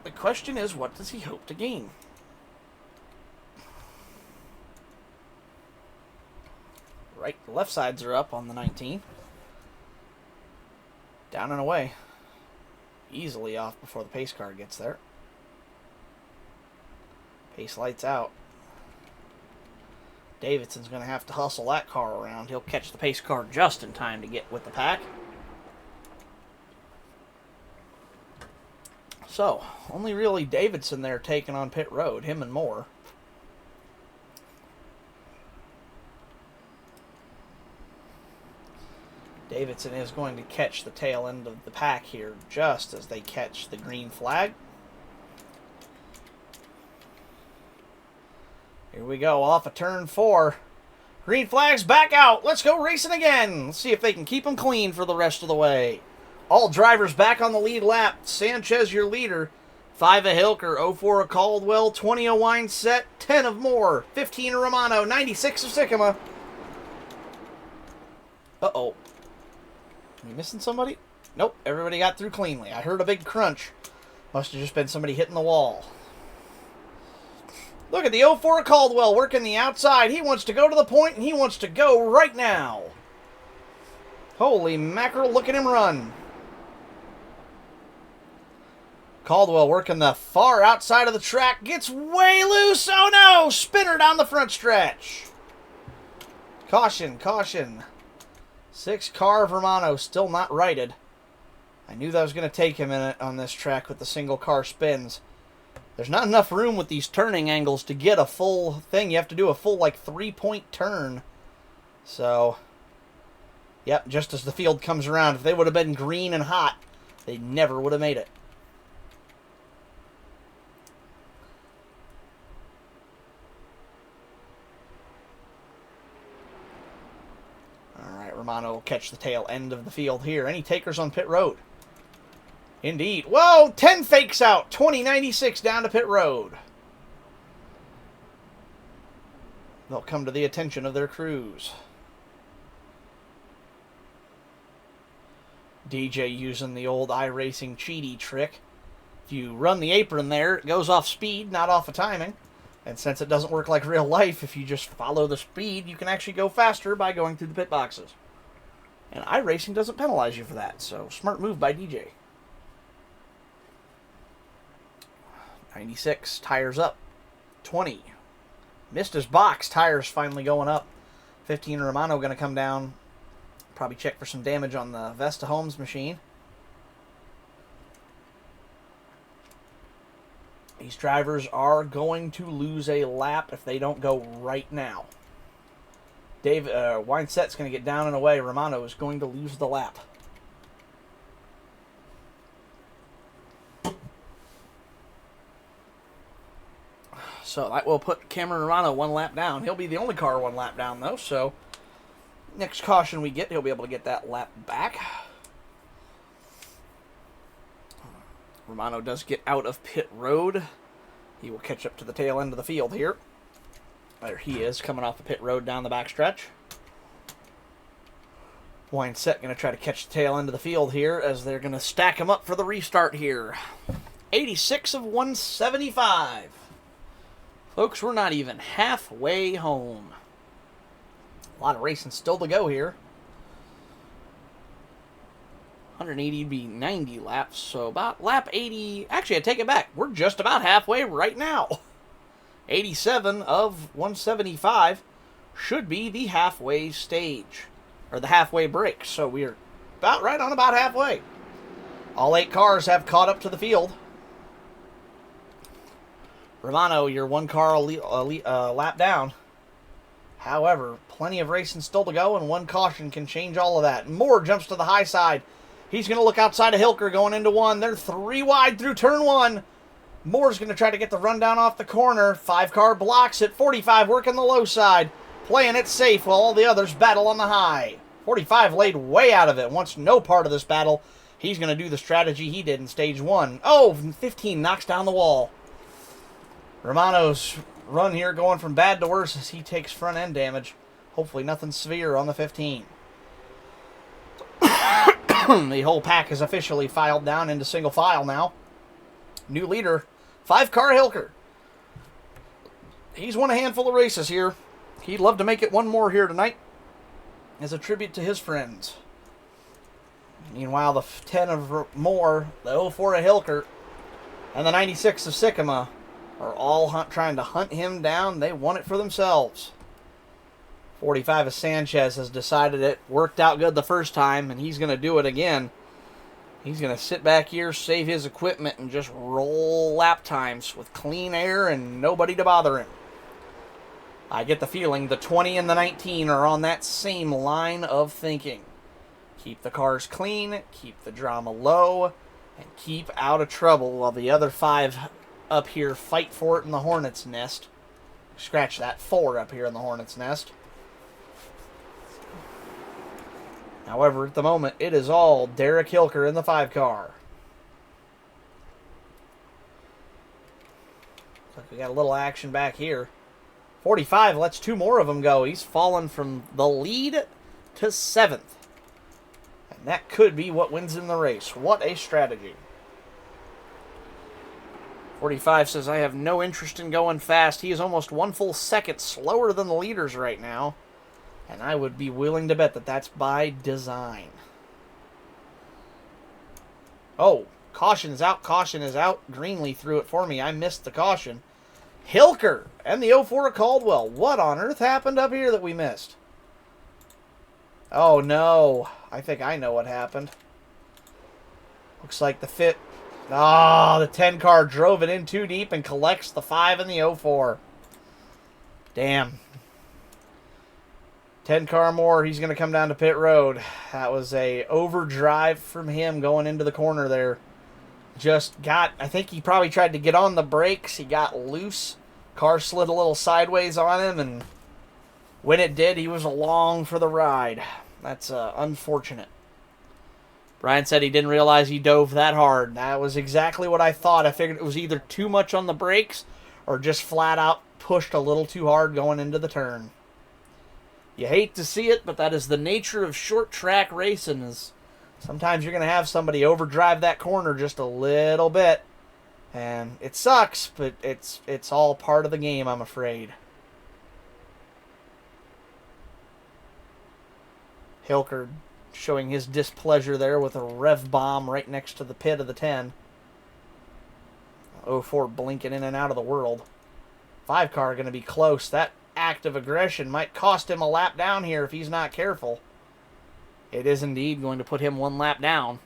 The question is, what does he hope to gain? Right, the left sides are up on the 19. Down and away. Easily off before the pace car gets there. Pace lights out. Davidson's going to have to hustle that car around. He'll catch the pace car just in time to get with the pack. So, only really Davidson there taking on pit road, him and Moore. Davidson is going to catch the tail end of the pack here just as they catch the green flag. Here we go, off of turn 4. Green flag's back out. Let's go racing again. Let's see if they can keep them clean for the rest of the way. All drivers back on the lead lap. Sanchez, your leader. 5 of Hilker, 04 of Caldwell, 20 of Wineset, 10 of Moore, 15 of Romano, 96 of Sycamore. Uh-oh. Are you missing somebody? Nope, everybody got through cleanly. I heard a big crunch. Must have just been somebody hitting the wall. Look at the 04 of Caldwell working the outside. He wants to go to the point, and he wants to go right now. Holy mackerel, look at him run. Caldwell working the far outside of the track. Gets way loose. Oh no! Spinner down the front stretch. Caution, caution. 6 car of Romano still not righted. I knew that was going to take him in it on this track with the single car spins. There's not enough room with these turning angles to get a full thing. You have to do a full, like, 3-point turn. So, yep, just as the field comes around. If they would have been green and hot, they never would have made it. All right, Romano will catch the tail end of the field here. Any takers on pit road? Indeed. Whoa, 10 fakes out. 2096 down to pit road. They'll come to the attention of their crews. DJ using the old iRacing cheaty trick. If you run the apron there, it goes off speed, not off of timing. And since it doesn't work like real life, if you just follow the speed, you can actually go faster by going through the pit boxes. And iRacing doesn't penalize you for that, so smart move by DJ. 96, tires up. 20. Missed his box, tires finally going up. 15, Romano going to come down. Probably check for some damage on the Vesta Homes machine. These drivers are going to lose a lap if they don't go right now. Wineset's going to get down and away. Romano is going to lose the lap. So that will put Cameron Romano 1 lap down. He'll be the only car 1 lap down, though. So next caution we get, he'll be able to get that lap back. Romano does get out of pit road. He will catch up to the tail end of the field here. There he is, coming off the pit road down the backstretch. Wineset going to try to catch the tail end of the field here as they're going to stack him up for the restart here. 86 of 175. Folks, we're not even halfway home. A lot of racing still to go here. 180 would be 90 laps, so about lap 80. Actually, I take it back. We're just about halfway right now. 87 of 175 should be the halfway stage, or the halfway break. So we're about right on about halfway. All 8 cars have caught up to the field. Romano, you're 1 car lap down. However, plenty of racing still to go, and 1 caution can change all of that. Moore jumps to the high side. He's going to look outside of Hilker going into 1. They're 3 wide through turn 1. Moore's going to try to get the rundown off the corner. 5 car blocks it. 45 working the low side. Playing it safe while all the others battle on the high. 45 laid way out of it, wants no part of this battle. He's going to do the strategy he did in stage 1. Oh, 15 knocks down the wall. Romano's run here going from bad to worse as he takes front end damage. Hopefully nothing severe on the 15. The whole pack is officially filed down into single file now. New leader, 5-car Hilker. He's won a handful of races here. He'd love to make it one more here tonight as a tribute to his friends. Meanwhile, the 10 of more, the 04 of Hilker, and the 96 of Sycamore are all trying to hunt him down. They want it for themselves. 45 of Sanchez has decided it worked out good the first time, and he's going to do it again. He's going to sit back here, save his equipment, and just roll lap times with clean air and nobody to bother him. I get the feeling the 20 and the 19 are on that same line of thinking. Keep the cars clean, keep the drama low, and keep out of trouble while the other 5 up here fight for it in the Hornet's Nest. Scratch that, 4 up here in the Hornet's Nest. However, at the moment, it is all Derek Hilker in the 5-car. Looks like we got a little action back here. 45 lets 2 more of them go. He's fallen from the lead to 7th. And that could be what wins in the race. What a strategy. 45 says, I have no interest in going fast. He is almost 1 full second slower than the leaders right now. And I would be willing to bet that that's by design. Oh, caution is out, caution is out. Greenlee threw it for me. I missed the caution. Hilker and the 04 of Caldwell. What on earth happened up here that we missed? Oh, no. I think I know what happened. Looks like the fit... Ah, the 10-car drove it in too deep and collects the 5 and the 04. Damn. 10-car more, he's going to come down to pit road. That was a overdrive from him going into the corner there. Just got, I think he probably tried to get on the brakes. He got loose. Car slid a little sideways on him, and when it did, he was along for the ride. That's unfortunate. Brian said he didn't realize he dove that hard. That was exactly what I thought. I figured it was either too much on the brakes or just flat out pushed a little too hard going into the turn. You hate to see it, but that is the nature of short track racing. Is sometimes you're going to have somebody overdrive that corner just a little bit. And it sucks, but it's all part of the game, I'm afraid. Hilker showing his displeasure there with a rev bomb right next to the pit of the 10. 04 blinking in and out of the world. 5-car going to be close. That act of aggression might cost him a lap down here if he's not careful. It is indeed going to put him 1 lap down.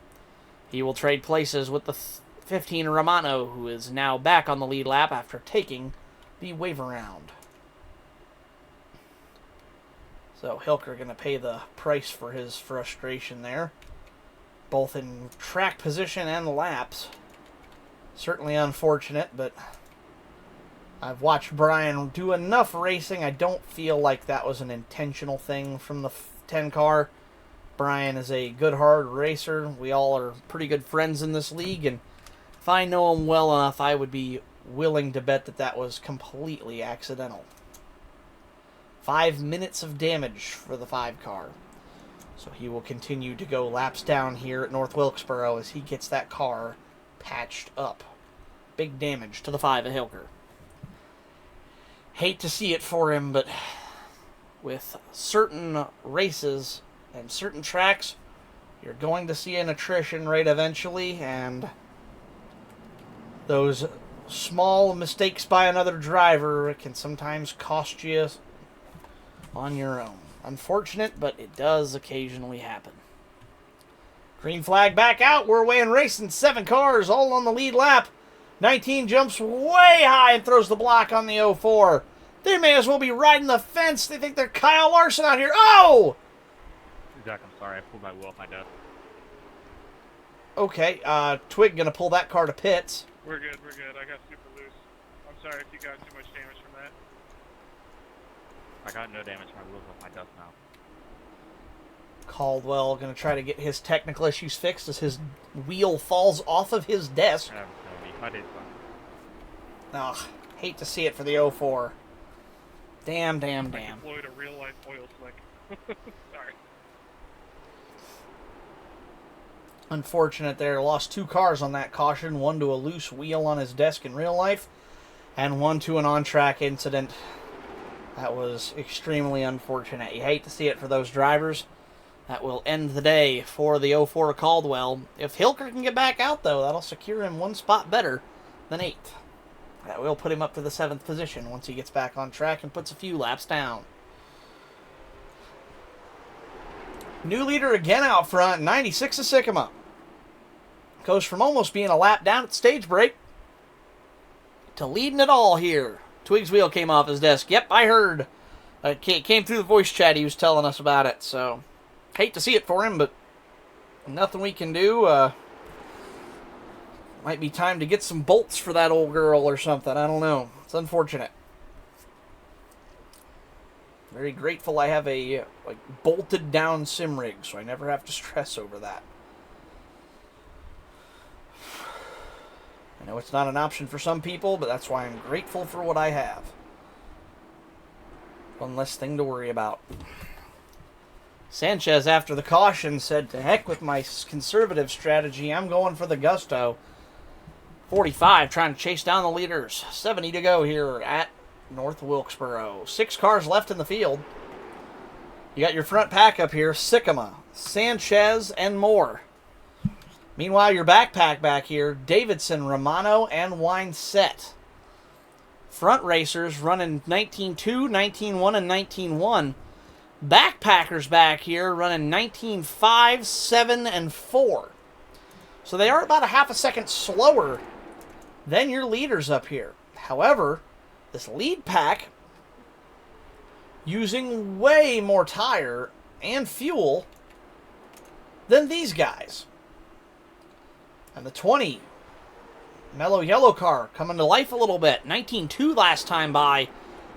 He will trade places with the 15 Romano, who is now back on the lead lap after taking the wave around. So Hilker going to pay the price for his frustration there, both in track position and laps. Certainly unfortunate, but I've watched Brian do enough racing. I don't feel like that was an intentional thing from the 10-car. Brian is a good, hard racer. We all are pretty good friends in this league, and if I know him well enough, I would be willing to bet that that was completely accidental. 5 minutes of damage for the 5-car. So he will continue to go laps down here at North Wilkesboro as he gets that car patched up. Big damage to the 5 of Hilker. Hate to see it for him, but with certain races and certain tracks, you're going to see an attrition rate eventually, and those small mistakes by another driver can sometimes cost you on your own. Unfortunate, but it does occasionally happen. Green flag back out. We're away and racing. 7 cars all on the lead lap. 19 jumps way high and throws the block on the 04. They may as well be riding the fence. They think they're Kyle Larson out here. Oh! Zach, I'm sorry. I pulled my wheel off my desk. Okay, Twig gonna pull that car to pits. We're good. I got super loose. I'm sorry if you got too much damage from that. I got no damage. My wheel's off my desk now. Caldwell going to try to get his technical issues fixed as his wheel falls off of his desk. Ugh, hate to see it for the 04. Damn. Deployed a real life oil slick. Sorry. Unfortunate there. Lost 2 cars on that caution. One to a loose wheel on his desk in real life, and one to an on-track incident. That was extremely unfortunate. You hate to see it for those drivers. That will end the day for the 04 Caldwell. If Hilker can get back out, though, that'll secure him 1 spot better than 8th. That will put him up to the 7th position once he gets back on track and puts a few laps down. New leader again out front, 96 of Sycamore. Goes from almost being a lap down at the stage break to leading it all here. Twig's wheel came off his desk. Yep, I heard. It came through the voice chat. He was telling us about it. So, hate to see it for him, but nothing we can do. Might be time to get some bolts for that old girl or something. I don't know. It's unfortunate. Very grateful I have a bolted down sim rig, so I never have to stress over that. I know it's not an option for some people, but that's why I'm grateful for what I have. One less thing to worry about. Sanchez, after the caution, said, to heck with my conservative strategy. I'm going for the gusto. 45 trying to chase down the leaders. 70 to go here at North Wilkesboro. 6 cars left in the field. You got your front pack up here. Sycamore, Sanchez, and more. Meanwhile, your backpack back here, Davidson, Romano, and Winesett. Front racers running 19.2, 19.1, and 19.1. Backpackers back here running 19.5, 7, and 4. So they are about a half a second slower than your leaders up here. However, this lead pack, using way more tire and fuel than these guys. And the 20, mellow yellow car, coming to life a little bit. 19.2 last time by.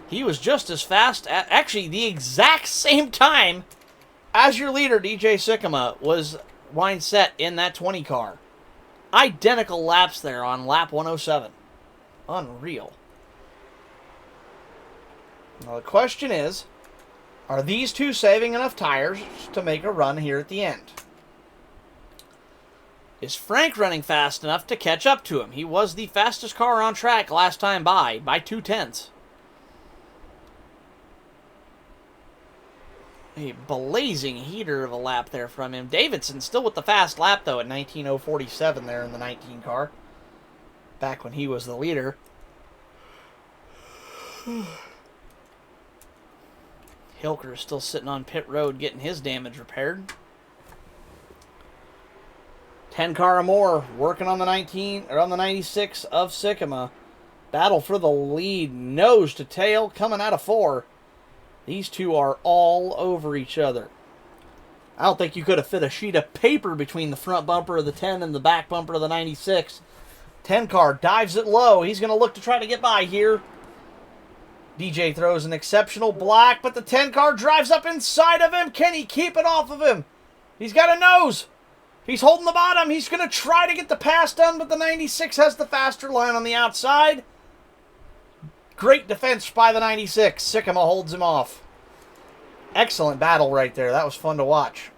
He was just as fast, actually the exact same time as your leader, DJ Sycamore, was Winesett in that 20 car. Identical laps there on lap 107. Unreal. Now the question is, are these two saving enough tires to make a run here at the end? Is Frank running fast enough to catch up to him? He was the fastest car on track last time by 2/10. A blazing heater of a lap there from him. Davidson still with the fast lap, though, at 19.047 there in the 19 car. Back when he was the leader. Hilker is still sitting on pit road getting his damage repaired. 10 car or more working on the 96 of Sycamore. Battle for the lead, nose to tail, coming out of 4. These two are all over each other. I don't think you could have fit a sheet of paper between the front bumper of the 10 and the back bumper of the 96. 10 car dives it low. He's going to look to try to get by here. DJ throws an exceptional black, but the 10 car drives up inside of him. Can he keep it off of him? He's got a nose. He's holding the bottom. He's going to try to get the pass done, but the 96 has the faster line on the outside. Great defense by the 96. Sycamore holds him off. Excellent battle right there. That was fun to watch.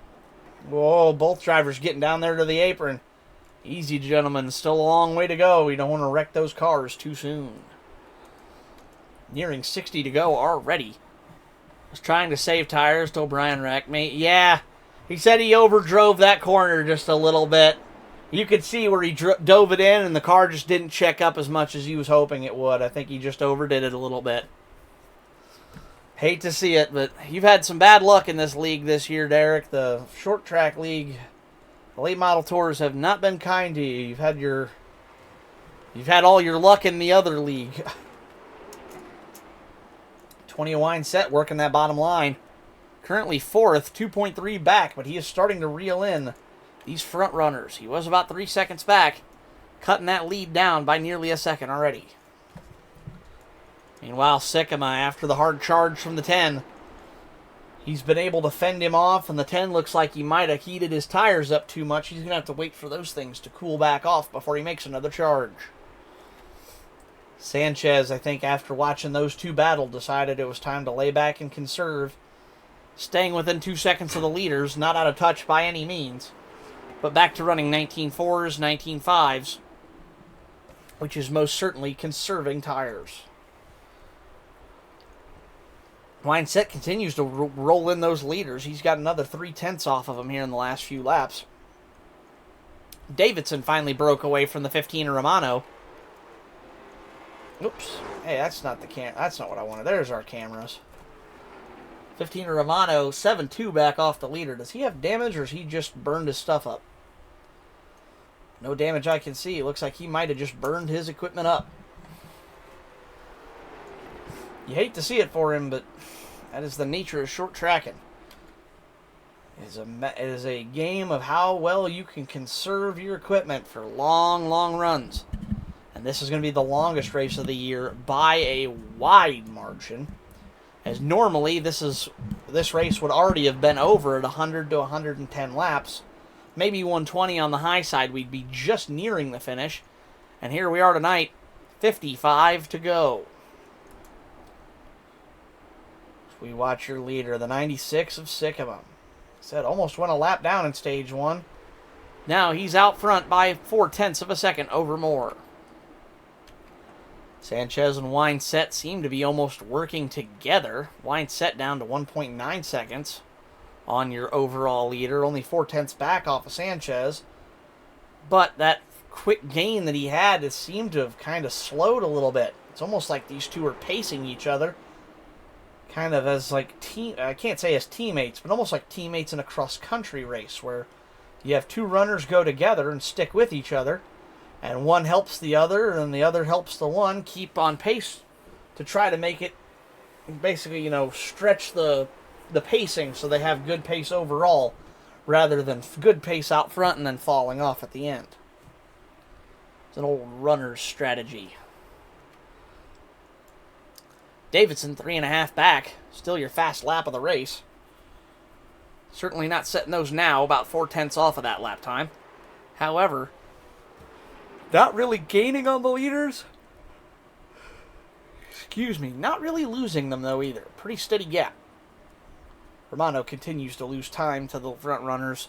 Whoa, both drivers getting down there to the apron. Easy, gentlemen. Still a long way to go. We don't want to wreck those cars too soon. Nearing 60 to go already. Was trying to save tires till Brian wrecked me. Yeah, he said he overdrove that corner just a little bit. You could see where he dove it in, and the car just didn't check up as much as he was hoping it would. I think he just overdid it a little bit. Hate to see it, but you've had some bad luck in this league this year, Derek. The short track league, the late model tours have not been kind to you. You've had all your luck in the other league. 20 Winesett working that bottom line. Currently 4th, 2.3 back, but he is starting to reel in these front runners. He was about 3 seconds back, cutting that lead down by nearly a second already. Meanwhile, Sycamore, after the hard charge from the 10, He's been able to fend him off, and the 10 looks like he might have heated his tires up too much. He's going to have to wait for those things to cool back off before he makes another charge. Sanchez, I think, after watching those two battle, decided it was time to lay back and conserve. Staying within 2 seconds of the leaders, not out of touch by any means. But back to running 19.4s, 19.5s, which is most certainly conserving tires. Weinset continues to roll in those leaders. He's got another 0.3 off of them here in the last few laps. Davidson finally broke away from the 15 of Romano. Oops. Hey, that's not the that's not what I wanted. There's our cameras. 15 of Romano, 7.2 back off the leader. Does he have damage, or has he just burned his stuff up? No damage I can see. It looks like he might have just burned his equipment up. You hate to see it for him, but that is the nature of short tracking. It is a game of how well you can conserve your equipment for long, long runs. And this is going to be the longest race of the year by a wide margin. As normally, this race would already have been over at 100 to 110 laps. Maybe 120 on the high side. We'd be just nearing the finish. And here we are tonight, 55 to go. We watch your leader, the 96 of Sycamore. Said almost went a lap down in stage 1. Now he's out front by 0.4 of a second over Moore. Sanchez and Weinset seem to be almost working together. Weinset down to 1.9 seconds on your overall leader, only 0.4 back off of Sanchez. But that quick gain that he had, it seemed to have kind of slowed a little bit. It's almost like these two are pacing each other. Kind of as like I can't say as teammates, but almost like teammates in a cross-country race where you have two runners go together and stick with each other, and one helps the other and the other helps the one keep on pace to try to make it basically, stretch the pacing so they have good pace overall rather than good pace out front and then falling off at the end. It's an old runner's strategy. Davidson, 3.5 back. Still your fast lap of the race. Certainly not setting those now, about 0.4 off of that lap time. However, not really gaining on the leaders. Excuse me. Not really losing them, though, either. Pretty steady gap. Romano continues to lose time to the front runners.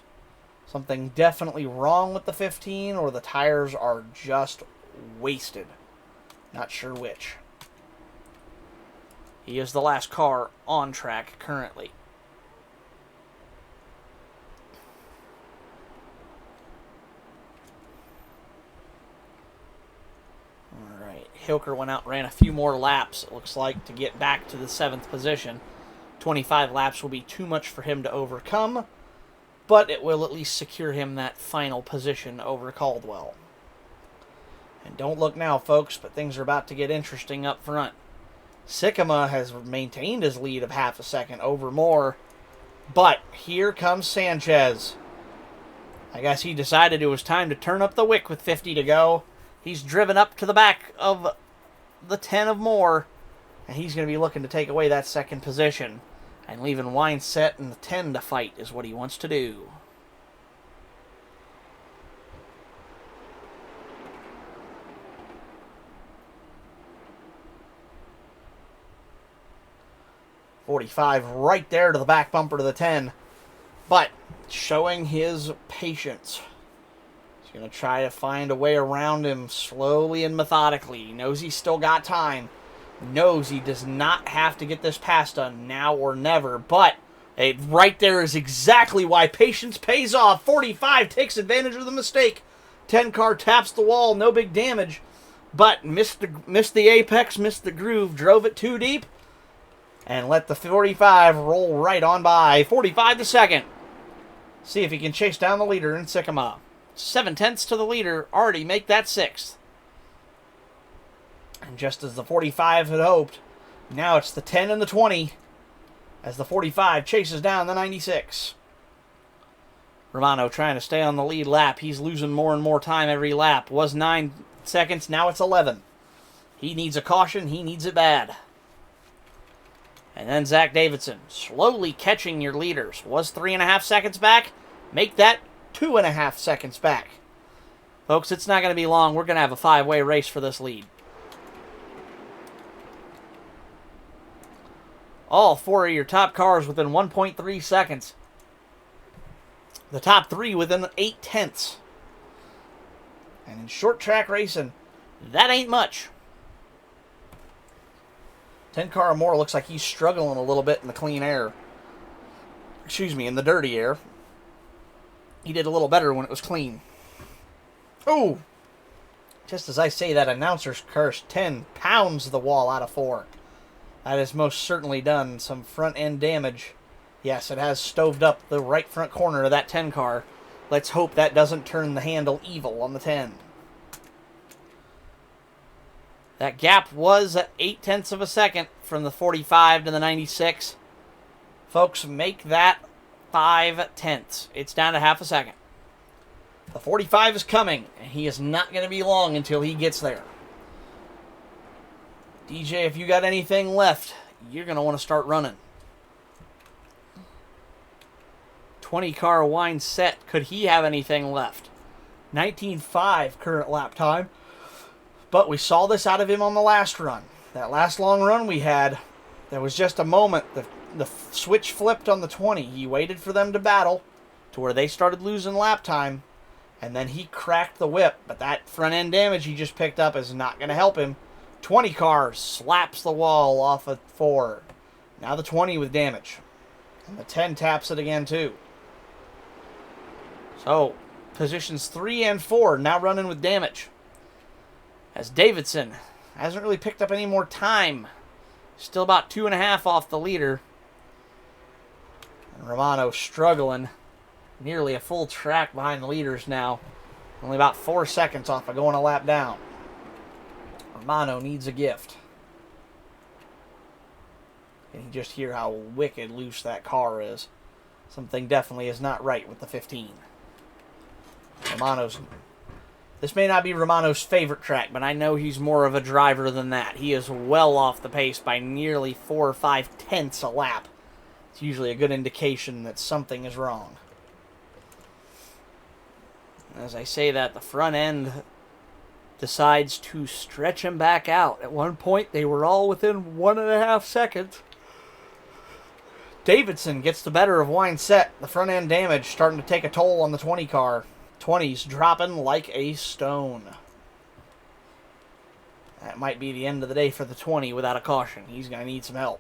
Something definitely wrong with the 15, or the tires are just wasted. Not sure which. He is the last car on track currently. Alright, Hilker went out and ran a few more laps, it looks like, to get back to the 7th position. 25 laps will be too much for him to overcome, but it will at least secure him that final position over Caldwell. And don't look now, folks, but things are about to get interesting up front. Sycamore has maintained his lead of 0.5 second over Moore. But here comes Sanchez. I guess he decided it was time to turn up the wick with 50 to go. He's driven up to the back of the 10 of Moore. And he's going to be looking to take away that second position. And leaving Weinset and the 10 to fight is what he wants to do. .45 right there to the back bumper to the 10. But showing his patience. He's going to try to find a way around him slowly and methodically. He knows he's still got time. Knows he does not have to get this pass done now or never. But right there is exactly why patience pays off. 45 takes advantage of the mistake. 10 car taps the wall. No big damage. But missed the apex, missed the groove. Drove it too deep. And let the 45 roll right on by. 45 to second. See if he can chase down the leader in Sycamore. 0.7 to the leader. Already make that 6th. And just as the 45 had hoped, now it's the 10 and the 20 as the 45 chases down the 96. Romano trying to stay on the lead lap. He's losing more and more time every lap. Was 9 seconds, now it's 11. He needs a caution. He needs it bad. And then Zach Davidson, slowly catching your leaders. Was 3.5 seconds back. Make that 2.5 seconds back. Folks, it's not going to be long. We're going to have a 5-way race for this lead. All 4 of your top cars within 1.3 seconds. The top 3 within 8 tenths. And in short track racing, that ain't much. 10 car or more looks like he's struggling a little bit in the clean air. Excuse me, in the dirty air. He did a little better when it was clean. Oh! Just as I say that, announcer's curse 10 pounds the wall out of 4. That has most certainly done some front end damage. Yes, it has stoved up the right front corner of that 10 car. Let's hope that doesn't turn the handle evil on the 10. That gap was 8 tenths of a second from the 45 to the 96. Folks, make that 5 tenths. It's down to half a second. The 45 is coming, and he is not going to be long until he gets there. DJ, if you got anything left, you're going to want to start running. 20 car wine set. Could he have anything left? 19.5 current lap time. But we saw this out of him on the last run. That last long run we had, there was just a moment. The switch flipped on the 20. He waited for them to battle to where they started losing lap time. And then he cracked the whip. But that front end damage he just picked up is not going to help him. 20 car slaps the wall off of 4. Now the 20 with damage. And the 10 taps it again too. So, positions 3 and 4 now running with damage. As Davidson hasn't really picked up any more time. Still about 2.5 off the leader. And Romano struggling. Nearly a full track behind the leaders now. Only about 4 seconds off of going a lap down. Romano needs a gift. And you just hear how wicked loose that car is. Something definitely is not right with the 15. This may not be Romano's favorite track, but I know he's more of a driver than that. He is well off the pace by nearly 4 or 5 tenths a lap. It's usually a good indication that something is wrong. As I say that, the front end decides to stretch him back out. At one point, they were all within 1.5 seconds. Davidson gets the better of Wine Set. The front end damage starting to take a toll on the 20 car. 20's dropping like a stone. That might be the end of the day for the 20 without a caution. He's going to need some help.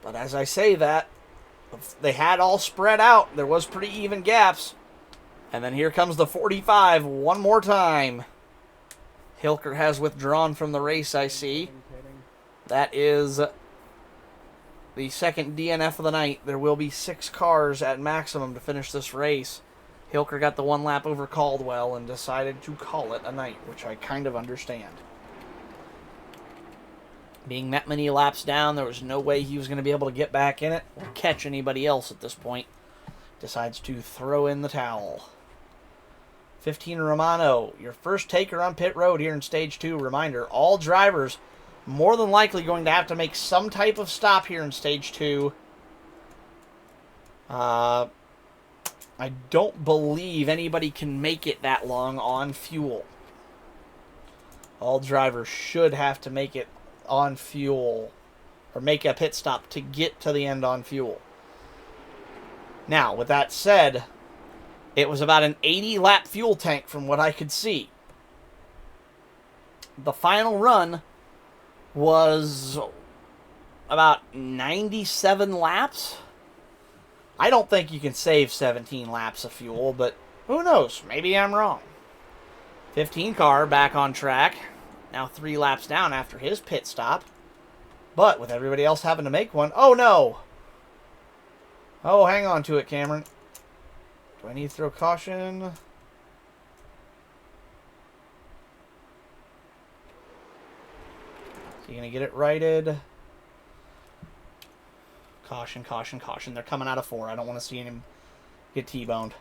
But as I say that, they had all spread out. There was pretty even gaps. And then here comes the 45 one more time. Hilker has withdrawn from the race, I see. That is the second DNF of the night. There will be 6 cars at maximum to finish this race. Hilker got the 1 lap over Caldwell and decided to call it a night, which I kind of understand. Being that many laps down, there was no way he was going to be able to get back in it or catch anybody else at this point. Decides to throw in the towel. 15 Romano, your first taker on pit road here in Stage 2. Reminder, all drivers more than likely going to have to make some type of stop here in Stage 2. I don't believe anybody can make it that long on fuel. All drivers should have to make it on fuel, or make a pit stop to get to the end on fuel. Now, with that said, it was about an 80-lap fuel tank from what I could see. The final run was about 97 laps. I don't think you can save 17 laps of fuel, but who knows? Maybe I'm wrong. 15 car back on track. Now 3 laps down after his pit stop. But with everybody else having to make one. Oh, no. Oh, hang on to it, Cameron. Do I need to throw caution? Is he going to get it righted? Caution, caution, caution. They're coming out of 4. I don't want to see him get T-boned.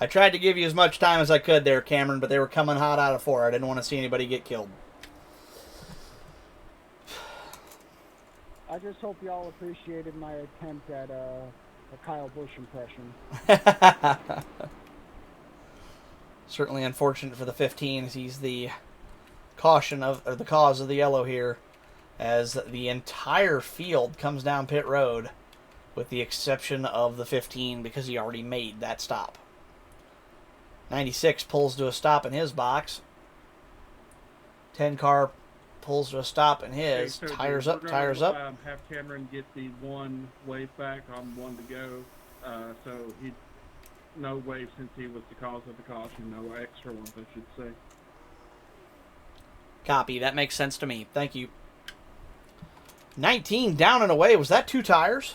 I tried to give you as much time as I could there, Cameron, but they were coming hot out of 4. I didn't want to see anybody get killed. I just hope y'all appreciated my attempt at a Kyle Busch impression. Certainly unfortunate for the 15 as he's the the cause of the yellow here, as the entire field comes down pit road with the exception of the 15 because he already made that stop. 96 pulls to a stop in his box. 10 car pulls to a stop in his. Okay, so tires we're up, gonna, tires up. Have Cameron get the one wave back on 1 to go. So he no wave since he was the cause of the caution. No extra ones, I should say. Copy. That makes sense to me. Thank you. 19 down and away. Was that 2 tires?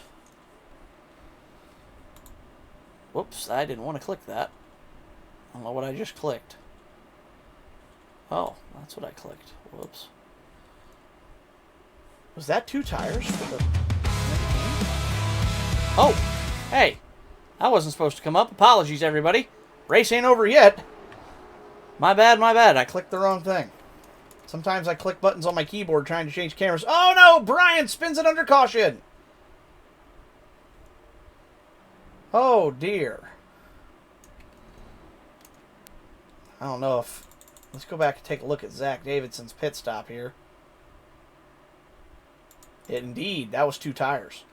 Whoops, I didn't want to click that. I don't know what I just clicked. Oh, that's what I clicked. Whoops. Was that 2 tires for the... Oh, hey. That wasn't supposed to come up. Apologies, everybody. Race ain't over yet. My bad, my bad. I clicked the wrong thing. Sometimes I click buttons on my keyboard trying to change cameras. Oh, no! Brian spins it under caution. Oh, dear. I don't know if... Let's go back and take a look at Zach Davidson's pit stop here. Indeed, that was 2 tires.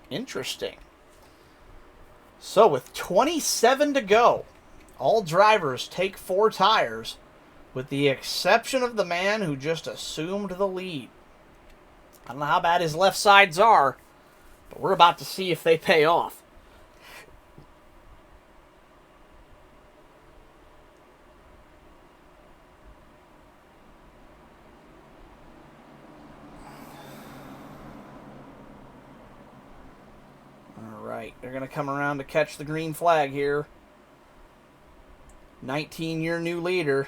Interesting. So with 27 to go, all drivers take 4 tires, with the exception of the man who just assumed the lead. I don't know how bad his left sides are, but we're about to see if they pay off. Alright, they're going to come around to catch the green flag here. 19-year new leader.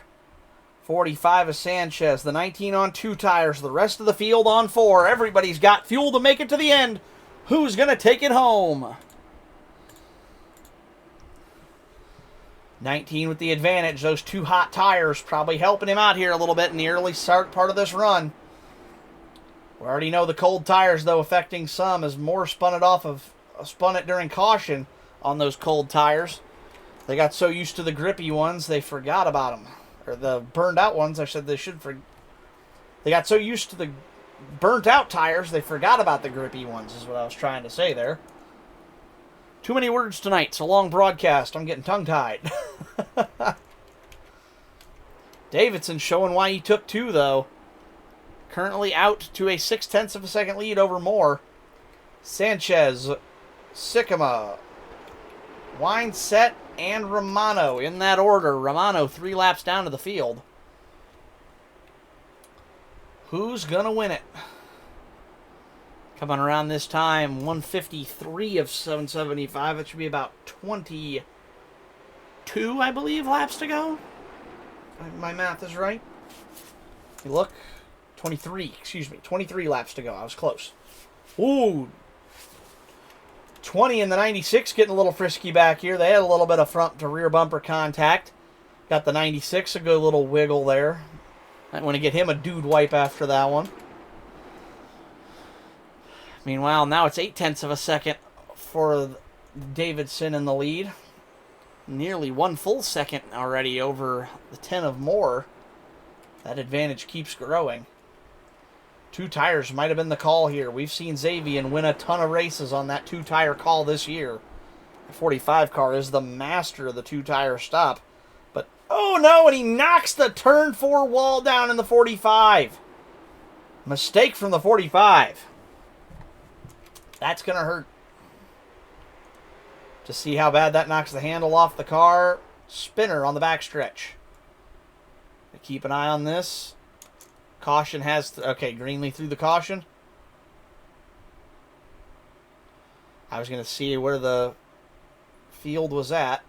45 is Sanchez. The 19 on 2 tires. The rest of the field on 4. Everybody's got fuel to make it to the end. Who's going to take it home? 19 with the advantage. Those 2 hot tires probably helping him out here a little bit in the early start part of this run. We already know the cold tires, though, affecting some as Moore spun it during caution on those cold tires. They got so used to the grippy ones, they forgot about them. Or the burned out ones, I said they should They got so used to the burnt out tires, they forgot about the grippy ones, is what I was trying to say there. Too many words tonight. It's a long broadcast. I'm getting tongue-tied. Davidson showing why he took 2, though. Currently out to a 0.6 of a second lead over Moore. Sanchez, Sycamore, Wineset, and Romano in that order. Romano 3 laps down to the field. Who's going to win it? Coming around this time, 153 of 775. It should be about 22, I believe, laps to go. If my math is right. You look. 23, excuse me. 23 laps to go. I was close. Ooh. 20 in the 96 getting a little frisky back here. They had a little bit of front to rear bumper contact. Got the 96, a good little wiggle there. Might want to get him a dude wipe after that one. Meanwhile, now it's 0.8 of a second for Davidson in the lead. Nearly 1 full second already over the 10 of Moore. That advantage keeps growing. 2 tires might have been the call here. We've seen Xavier win a ton of races on that 2-tire call this year. The 45 car is the master of the 2-tire stop. But, oh no, and he knocks the turn 4 wall down in the 45. Mistake from the 45. That's going to hurt. To see how bad that knocks the handle off the car. Spinner on the backstretch. Keep an eye on this. Caution has... Okay, Greenlee through the caution. I was going to see where the field was at.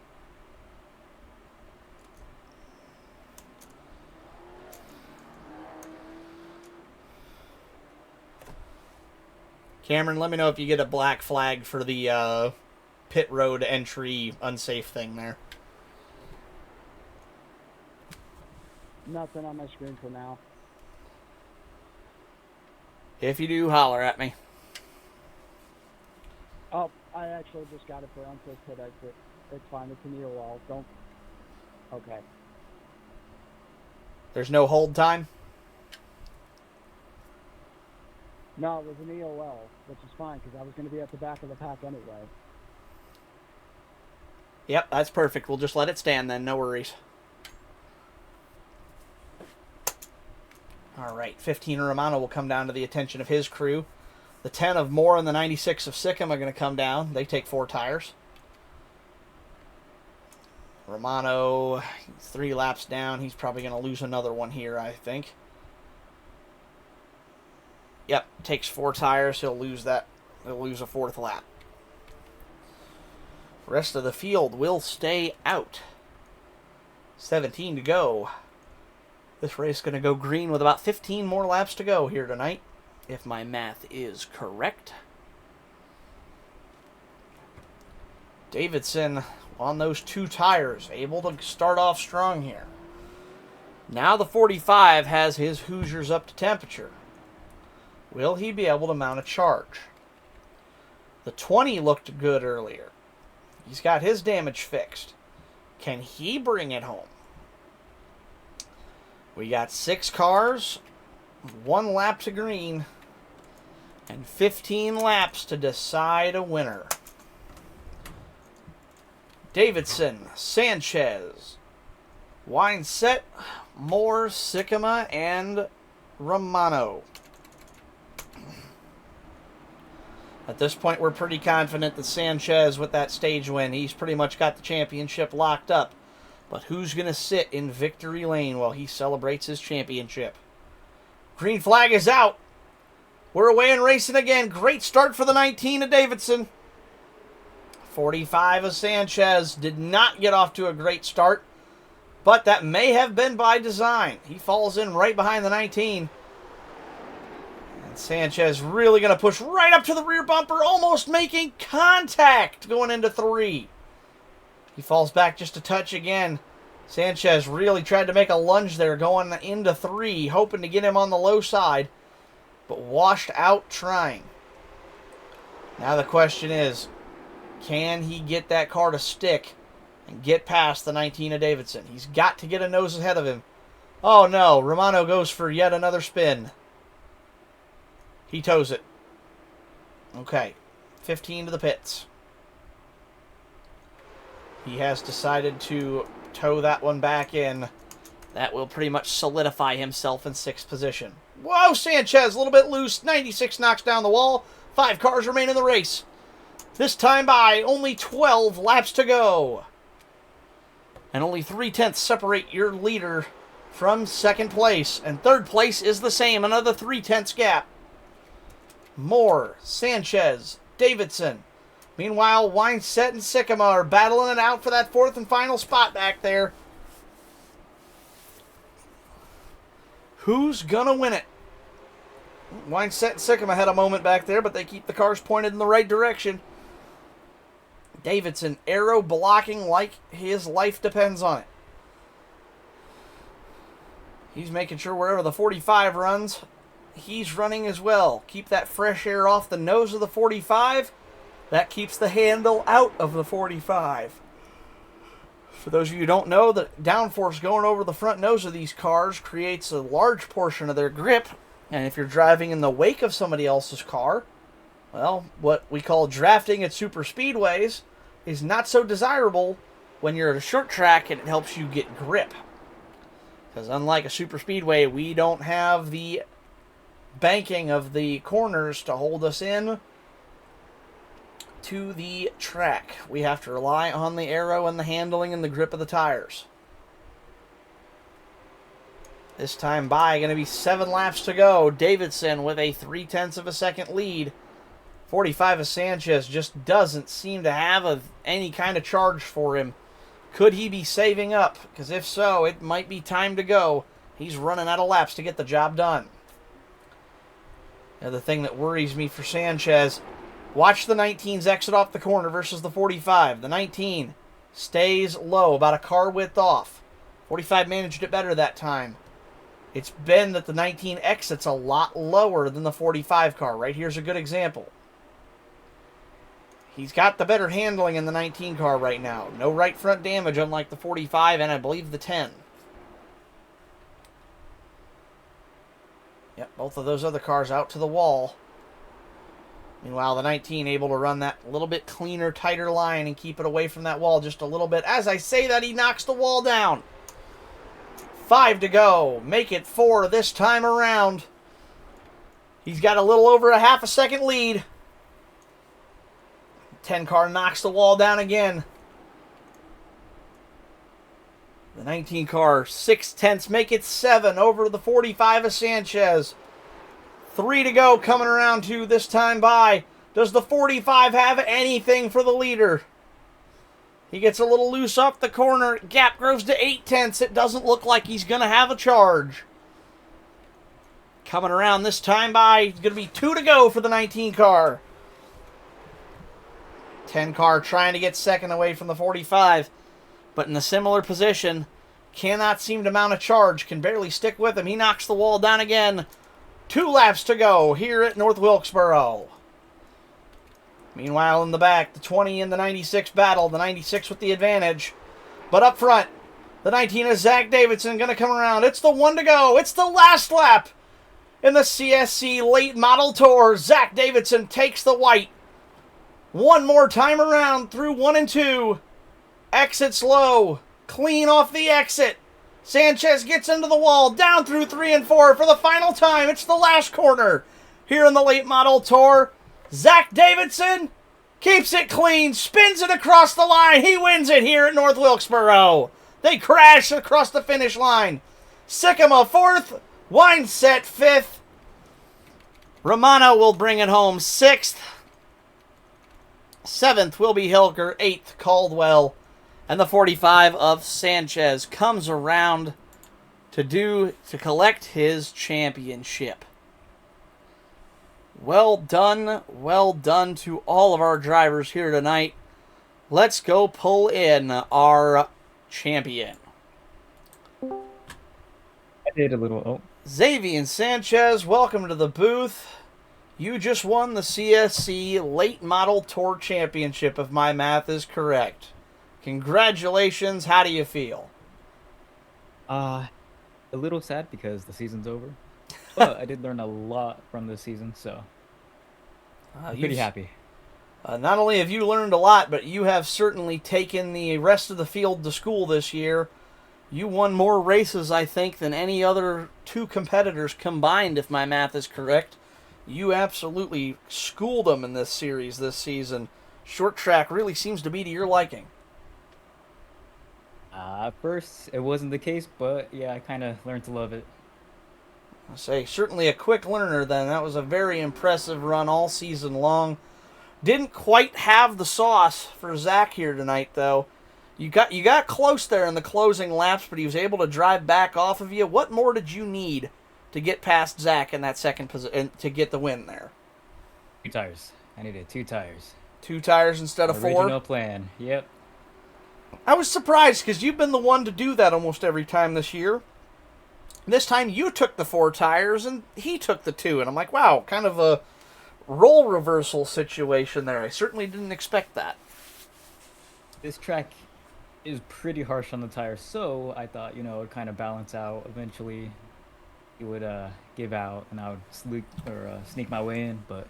Cameron, let me know if you get a black flag for the pit road entry unsafe thing there. Nothing on my screen for now. If you do, holler at me. Oh, I actually just got it for unsafe pit exit. It's fine. It's an EOL. Don't. Okay. There's no hold time? No, it was an EOL, which is fine because I was going to be at the back of the pack anyway. Yep, that's perfect. We'll just let it stand then. No worries. All right, 15 of Romano will come down to the attention of his crew. The 10 of Moore and the 96 of Sikkim are going to come down. They take 4 tires. Romano, 3 laps down. He's probably going to lose another one here, I think. Yep, takes 4 tires. He'll lose that. He'll lose a 4th lap. Rest of the field will stay out. 17 to go. This race is going to go green with about 15 more laps to go here tonight, if my math is correct. Davidson on those 2 tires, able to start off strong here. Now the 45 has his Hoosiers up to temperature. Will he be able to mount a charge? The 20 looked good earlier. He's got his damage fixed. Can he bring it home? We got 6 cars, 1 lap to green, and 15 laps to decide a winner. Davidson, Sanchez, Wineset, Moore, Sikima, and Romano. At this point, we're pretty confident that Sanchez, with that stage win, he's pretty much got the championship locked up. But who's going to sit in victory lane while he celebrates his championship? Green flag is out. We're away and racing again. Great start for the 19 of Davidson. 45 of Sanchez did not get off to a great start, but that may have been by design. He falls in right behind the 19. And Sanchez really going to push right up to the rear bumper, almost making contact going into 3. He falls back just a touch again. Sanchez really tried to make a lunge there going into 3, hoping to get him on the low side, but washed out trying. Now the question is, can he get that car to stick and get past the 19 of Davidson? He's got to get a nose ahead of him. Oh no, Romano goes for yet another spin. He tows it. Okay, 15 to the pits. He has decided to tow that one back in. That will pretty much solidify himself in 6th position. Whoa, Sanchez, a little bit loose. 96 knocks down the wall. 5 cars remain in the race. This time by only 12 laps to go. And only 3/10 separate your leader from 2nd place. And 3rd place is the same, another 3/10 gap. Moore, Sanchez, Davidson. Meanwhile, Wineset and Sikima are battling it out for that 4th and final spot back there. Who's going to win it? Wineset and Sikima had a moment back there, but they keep the cars pointed in the right direction. Davidson aero blocking like his life depends on it. He's making sure wherever the 45 runs, he's running as well. Keep that fresh air off the nose of the 45. That keeps the handle out of the 45. For those of you who don't know, the downforce going over the front nose of these cars creates a large portion of their grip. And if you're driving in the wake of somebody else's car, well, what we call drafting at super speedways is not so desirable when you're at a short track and it helps you get grip. Because unlike a super speedway, we don't have the banking of the corners to hold us in to the track. We have to rely on the aero and the handling and the grip of the tires. This time by, going to be 7 laps to go. Davidson with a 0.3 of a second lead. 45 of Sanchez just doesn't seem to have any kind of charge for him. Could he be saving up? Because if so, it might be time to go. He's running out of laps to get the job done. Now, the thing that worries me for Sanchez, Watch the 19's exit off the corner versus the 45. The 19 stays low, about a car width off. 45 managed it better that time. It's been that the 19 exits a lot lower than the 45 car. Right here's a good example. He's got the better handling in the 19 car right now. No right front damage, unlike the 45 and I believe the 10. Yep, both of those other cars out to the wall. Meanwhile, the 19 able to run that little bit cleaner, tighter line and keep it away from that wall just a little bit. As I say that, he knocks the wall down. 5 to go. Make it 4 this time around. He's got a little over a half a second lead. 10 car knocks the wall down again. The 19 car, 6/10, make it 7 over the 45 of Sanchez. 3 to go, coming around to this time by. Does the 45 have anything for the leader? He gets a little loose off the corner. Gap grows to 8/10. It doesn't look like he's going to have a charge. Coming around this time by. It's going to be 2 to go for the 19 car. 10 car trying to get second away from the 45. But in a similar position. Cannot seem to mount a charge. Can barely stick with him. He knocks the wall down again. 2 laps to go here at North Wilkesboro. Meanwhile, in the back, the 20 and the 96 battle. The 96 with the advantage. But up front, the 19 is Zach Davidson going to come around. It's the 1 to go. It's the last lap in the CSC Late Model Tour. Zach Davidson takes the white. One more time around through 1 and 2. Exits low. Clean off the exit. Sanchez gets into the wall. Down through 3 and 4 for the final time. It's the last corner here in the Late Model Tour. Zach Davidson keeps it clean. Spins it across the line. He wins it here at North Wilkesboro. They crash across the finish line. Sycamore 4th. Wineset 5th. Romano will bring it home 6th. 7th will be Hilker. 8th Caldwell. And the 45 of Sanchez comes around to collect his championship. Well done to all of our drivers here tonight. Let's go pull in our champion. I did a little. Oh. Xavier Sanchez, welcome to the booth. You just won the CSC Late Model Tour Championship, if my math is correct. Congratulations. How do you feel? A little sad because the season's over. But I did learn a lot from this season, so I'm pretty happy. Not only have you learned a lot, but you have certainly taken the rest of the field to school this year. You won more races, I think, than any other 2 competitors combined, if my math is correct. You absolutely schooled them in this series this season. Short track really seems to be to your liking. At first, it wasn't the case, but yeah, I kind of learned to love it. I say, certainly a quick learner then. That was a very impressive run all season long. Didn't quite have the sauce for Zach here tonight, though. You got close there in the closing laps, but he was able to drive back off of you. What more did you need to get past Zach in that second position to get the win there? 2 tires. I needed 2 tires. 2 tires instead of 4? Original plan. Yep. I was surprised because you've been the one to do that almost every time this year. This time you took the 4 tires and he took the 2. And I'm like, wow, kind of a role reversal situation there. I certainly didn't expect that. This track is pretty harsh on the tires, so I thought, it would kind of balance out. Eventually, it would give out and I would sneak my way in, but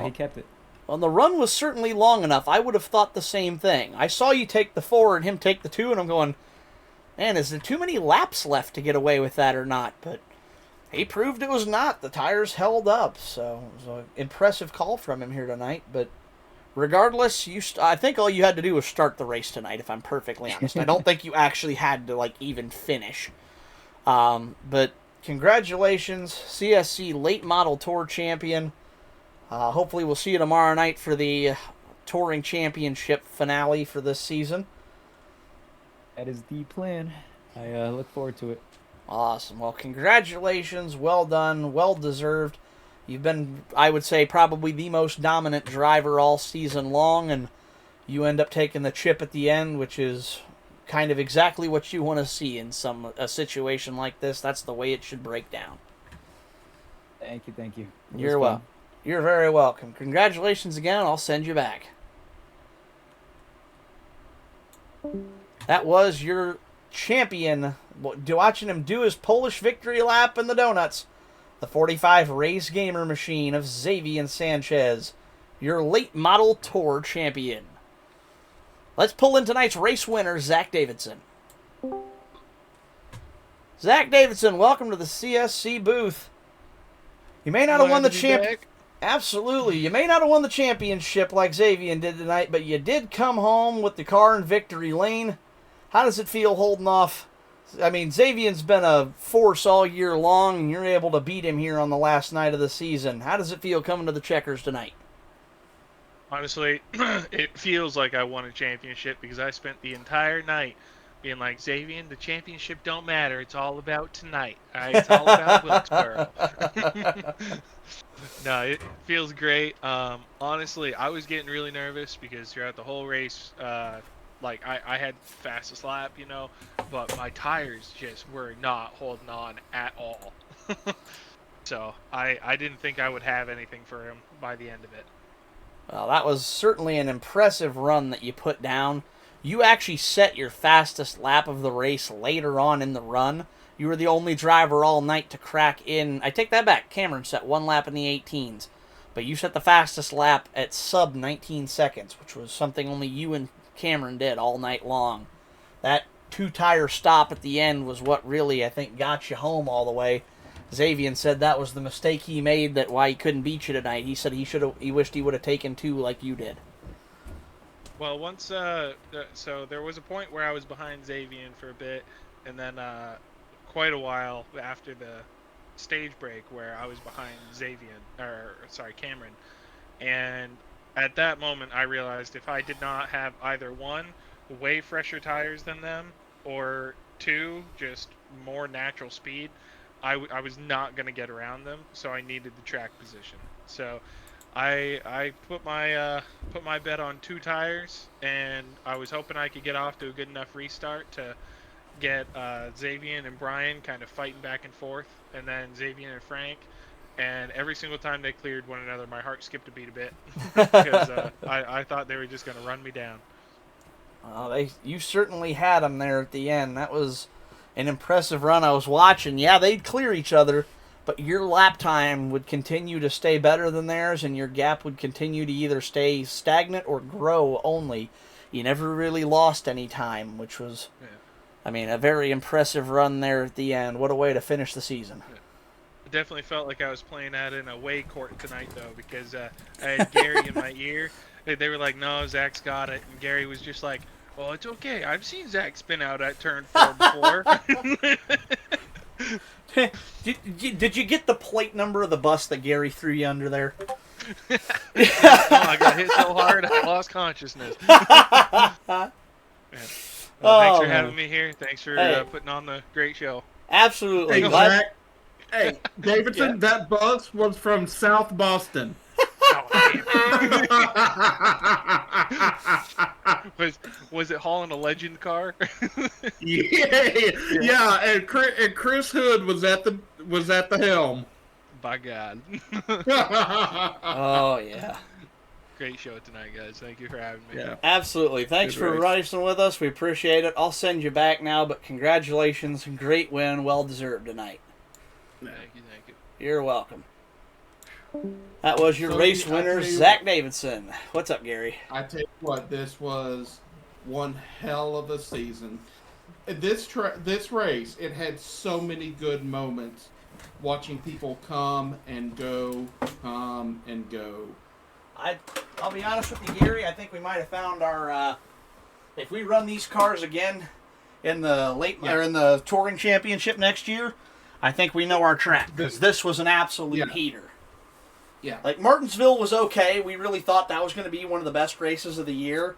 he kept it. Well, the run was certainly long enough. I would have thought the same thing. I saw you take the 4 and him take the 2, and I'm going, man, is there too many laps left to get away with that or not? But he proved it was not. The tires held up, so it was an impressive call from him here tonight. But regardless, I think all you had to do was start the race tonight, if I'm perfectly honest. I don't think you actually had to, even finish. But congratulations, CSC Late Model Tour Champion. Hopefully we'll see you tomorrow night for the Touring Championship finale for this season. That is the plan. I look forward to it. Awesome. Well, congratulations. Well done. Well deserved. You've been, I would say, probably the most dominant driver all season long, and you end up taking the chip at the end, which is kind of exactly what you want to see in a situation like this. That's the way it should break down. Thank you, thank you. It was You're fun. welcome. You're very welcome. Congratulations again. I'll send you back. That was your champion. Watching him do his Polish victory lap in the donuts. The 45 Race Gamer machine of Xavier Sanchez. Your late model tour champion. Let's pull in tonight's race winner, Zach Davidson. Zach Davidson, welcome to the CSC booth. You may not have won the champ. Absolutely. You may not have won the championship like Xavier did tonight, but you did come home with the car in victory lane. How does it feel holding off? I mean, Xavier's been a force all year long, and you're able to beat him here on the last night of the season. How does it feel coming to the checkers tonight? Honestly, it feels like I won a championship because I spent the entire night being like, Xavier, the championship don't matter. It's all about tonight. All right? It's all about Wilkesboro. No, it feels great. Honestly, I was getting really nervous because throughout the whole race, I had fastest lap, but my tires just were not holding on at all. So I didn't think I would have anything for him by the end of it. Well, that was certainly an impressive run that you put down. You actually set your fastest lap of the race later on in the run. You were the only driver all night to crack in. I take that back. Cameron set one lap in the 18s. But you set the fastest lap at sub 19 seconds, which was something only you and Cameron did all night long. That 2-tire stop at the end was what really, I think, got you home all the way. Xavier said that was the mistake he made, that why he couldn't beat you tonight. He said he wished he would have taken 2 like you did. Well, once so there was a point where I was behind Xavier for a bit, and then quite a while after the stage break where I was behind Cameron. And at that moment I realized if I did not have either 1, way fresher tires than them, or 2, just more natural speed, I was not going to get around them, so I needed the track position. So I put my bet on 2 tires, and I was hoping I could get off to a good enough restart to get Xavier and Brian kind of fighting back and forth, and then Xavier and Frank. And every single time they cleared one another, my heart skipped a beat a bit because I thought they were just going to run me down. Well, you certainly had them there at the end. That was an impressive run. I was watching. Yeah, they'd clear each other, but your lap time would continue to stay better than theirs, and your gap would continue to either stay stagnant or grow only. You never really lost any time, which was, a very impressive run there at the end. What a way to finish the season. Yeah. It definitely felt like I was playing at an away court tonight, though, because I had Gary in my ear. They were like, no, Zach's got it. And Gary was just like, well, it's okay. I've seen Zach spin out at turn 4 before. Did you get the plate number of the bus that Gary threw you under there? I got hit so hard I lost consciousness. Thanks for having me here. Thanks for putting on the great show. Absolutely. Hey, Zach. Hey, Davidson, that bus was from South Boston. Was it hauling a legend car? yeah, and Chris Hood was at the helm. By God. Oh yeah. Great show tonight, guys. Thank you for having me. Yeah. Absolutely. Thanks for racing with us. We appreciate it. I'll send you back now, but congratulations. Great win. Well deserved tonight. Thank you. You're welcome. That was your race winner, Zach Davidson. What's up, Gary? I tell you what, this was one hell of a season. This race, it had so many good moments. Watching people come and go. I'll be honest with you, Gary. I think we might have found our. If we run these cars again in the or in the touring championship next year, I think we know our track, because this was an absolute heater. Yeah. Like, Martinsville was okay. We really thought that was going to be one of the best races of the year.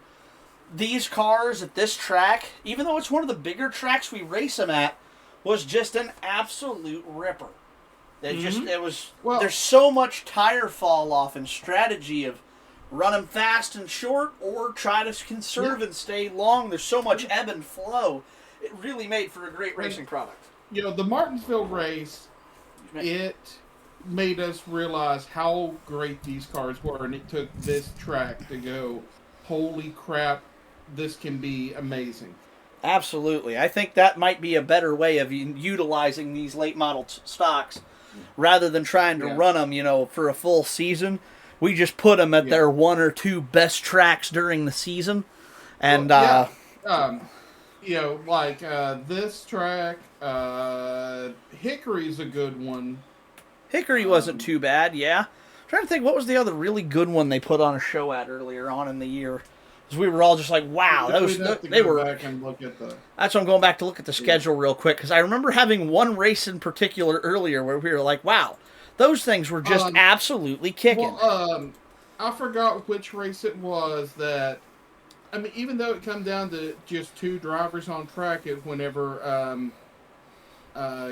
These cars at this track, even though it's one of the bigger tracks we race them at, was just an absolute ripper. It was. Well- There's so much tire fall off and strategy of run them fast and short, or try to conserve and stay long. There's so much ebb and flow. It really made for a great racing product. You know, the Martinsville race, it made us realize how great these cars were, and it took this track to go, holy crap, this can be amazing. Absolutely. I think that might be a better way of utilizing these late model stocks rather than trying to run them, for a full season. We just put them at their one or two best tracks during the season. And, this track, Hickory's a good one. Hickory wasn't too bad, yeah. I'm trying to think, what was the other really good one they put on a show at earlier on in the year? Because we were all just like, wow, they were. Back and look at the... That's why I'm going back to look at the schedule real quick, because I remember having one race in particular earlier where we were like, wow, those things were just absolutely kicking. Well, I forgot which race it was that... I mean, even though it come down to just two drivers on track, it whenever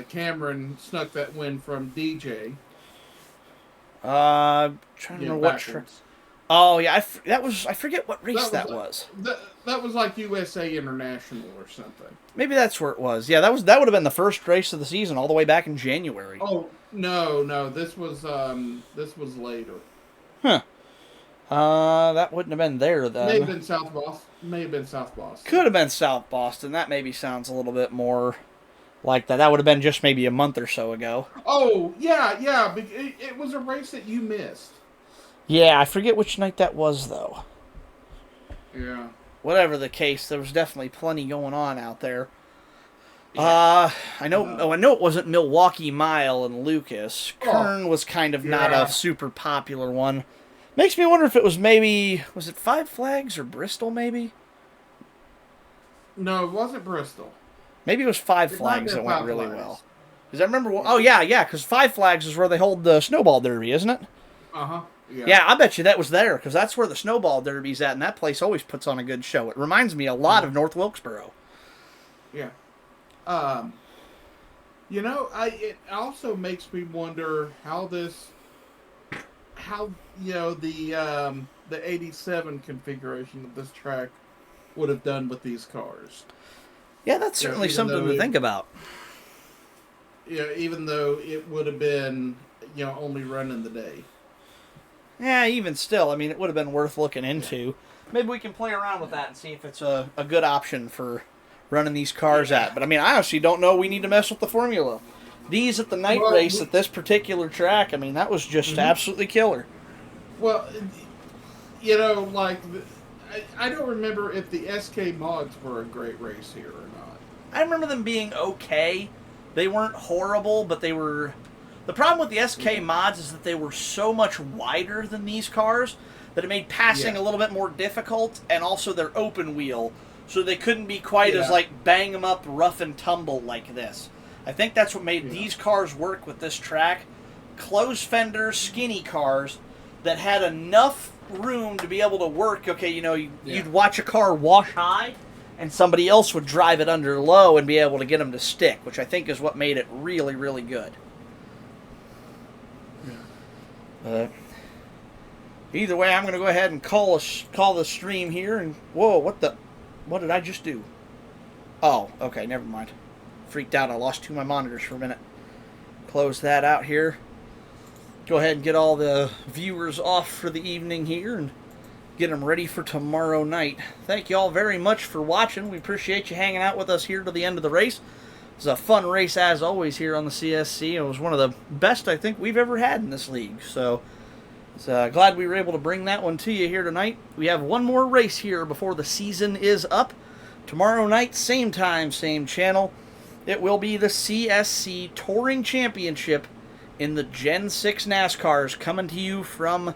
Cameron snuck that win from DJ. Trying to remember what track. Oh yeah, I forget what race that was. That was like USA International or something. Maybe that's where it was. Yeah, that would have been the first race of the season, all the way back in January. Oh no, this was later. Huh. That wouldn't have been there then. May have been South Boston. Could have been South Boston. That maybe sounds a little bit more like that. That would have been just maybe a month or so ago. Oh yeah. It was a race that you missed. Yeah, I forget which night that was though. Yeah. Whatever the case, there was definitely plenty going on out there. I know it wasn't Milwaukee Mile and Lucas. Kern was kind of not a super popular one. Makes me wonder if it was was it Five Flags or Bristol maybe? No, it wasn't Bristol. Maybe it was Five Flags that went really well. Because I remember, because Five Flags is where they hold the Snowball Derby, isn't it? Uh-huh. Yeah, I bet you that was there, because that's where the Snowball Derby's at, and that place always puts on a good show. It reminds me a lot of North Wilkesboro. Yeah. It also makes me wonder how the 87 configuration of this track would have done with these cars. Yeah, that's certainly something to think about. Yeah, even though it would have been, only running the day. Yeah, even still, I mean, it would have been worth looking into. Maybe we can play around with that and see if it's a good option for running these cars at. But, I mean, I honestly don't know we need to mess with the formula. These at the night race at this particular track, I mean, that was just absolutely killer. Well, I don't remember if the SK mods were a great race here or not. I remember them being okay. They weren't horrible, but they were... The problem with the SK mods is that they were so much wider than these cars that it made passing a little bit more difficult, and also they're open wheel, so they couldn't be quite as, bang them up, rough and tumble like this. I think that's what made these cars work with this track. Closed fender, skinny cars that had enough room to be able to work. Okay, you'd watch a car wash high, and somebody else would drive it under low and be able to get them to stick, which I think is what made it really, really good. Either way, I'm going to go ahead and call the stream here. And whoa, what did I just do? Oh, okay, never mind. Freaked out. I lost two of my monitors for a minute. Close that out here. Go ahead and get all the viewers off for the evening here and get them ready for tomorrow night. Thank you all very much for watching. We appreciate you hanging out with us here to the end of the race. It was a fun race as always here on the CSC. It was one of the best I think we've ever had in this league. So glad we were able to bring that one to you here tonight. We have one more race here before the season is up. Tomorrow night, same time, same channel. It will be the CSC Touring Championship in the Gen 6 NASCARs, coming to you from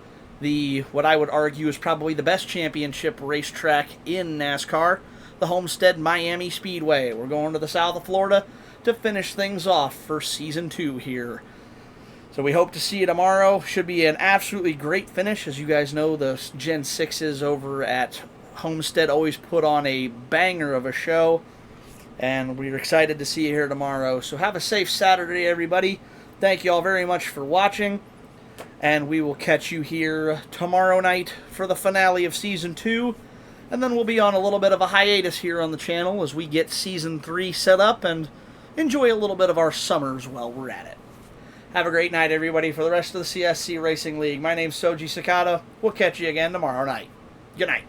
what I would argue is probably the best championship racetrack in NASCAR, the Homestead Miami Speedway. We're going to the south of Florida to finish things off for Season 2 here. So we hope to see you tomorrow. Should be an absolutely great finish. As you guys know, the Gen 6s over at Homestead always put on a banger of a show. And we're excited to see you here tomorrow. So have a safe Saturday, everybody. thank you all very much for watching, and we will catch you here tomorrow night for the finale of Season 2, and then we'll be on a little bit of a hiatus here on the channel as we get Season 3 set up and enjoy a little bit of our summers while we're at it. Have a great night, everybody, for the rest of the CSC Racing League. My name's Soji Sakata. We'll catch you again tomorrow night. Good night.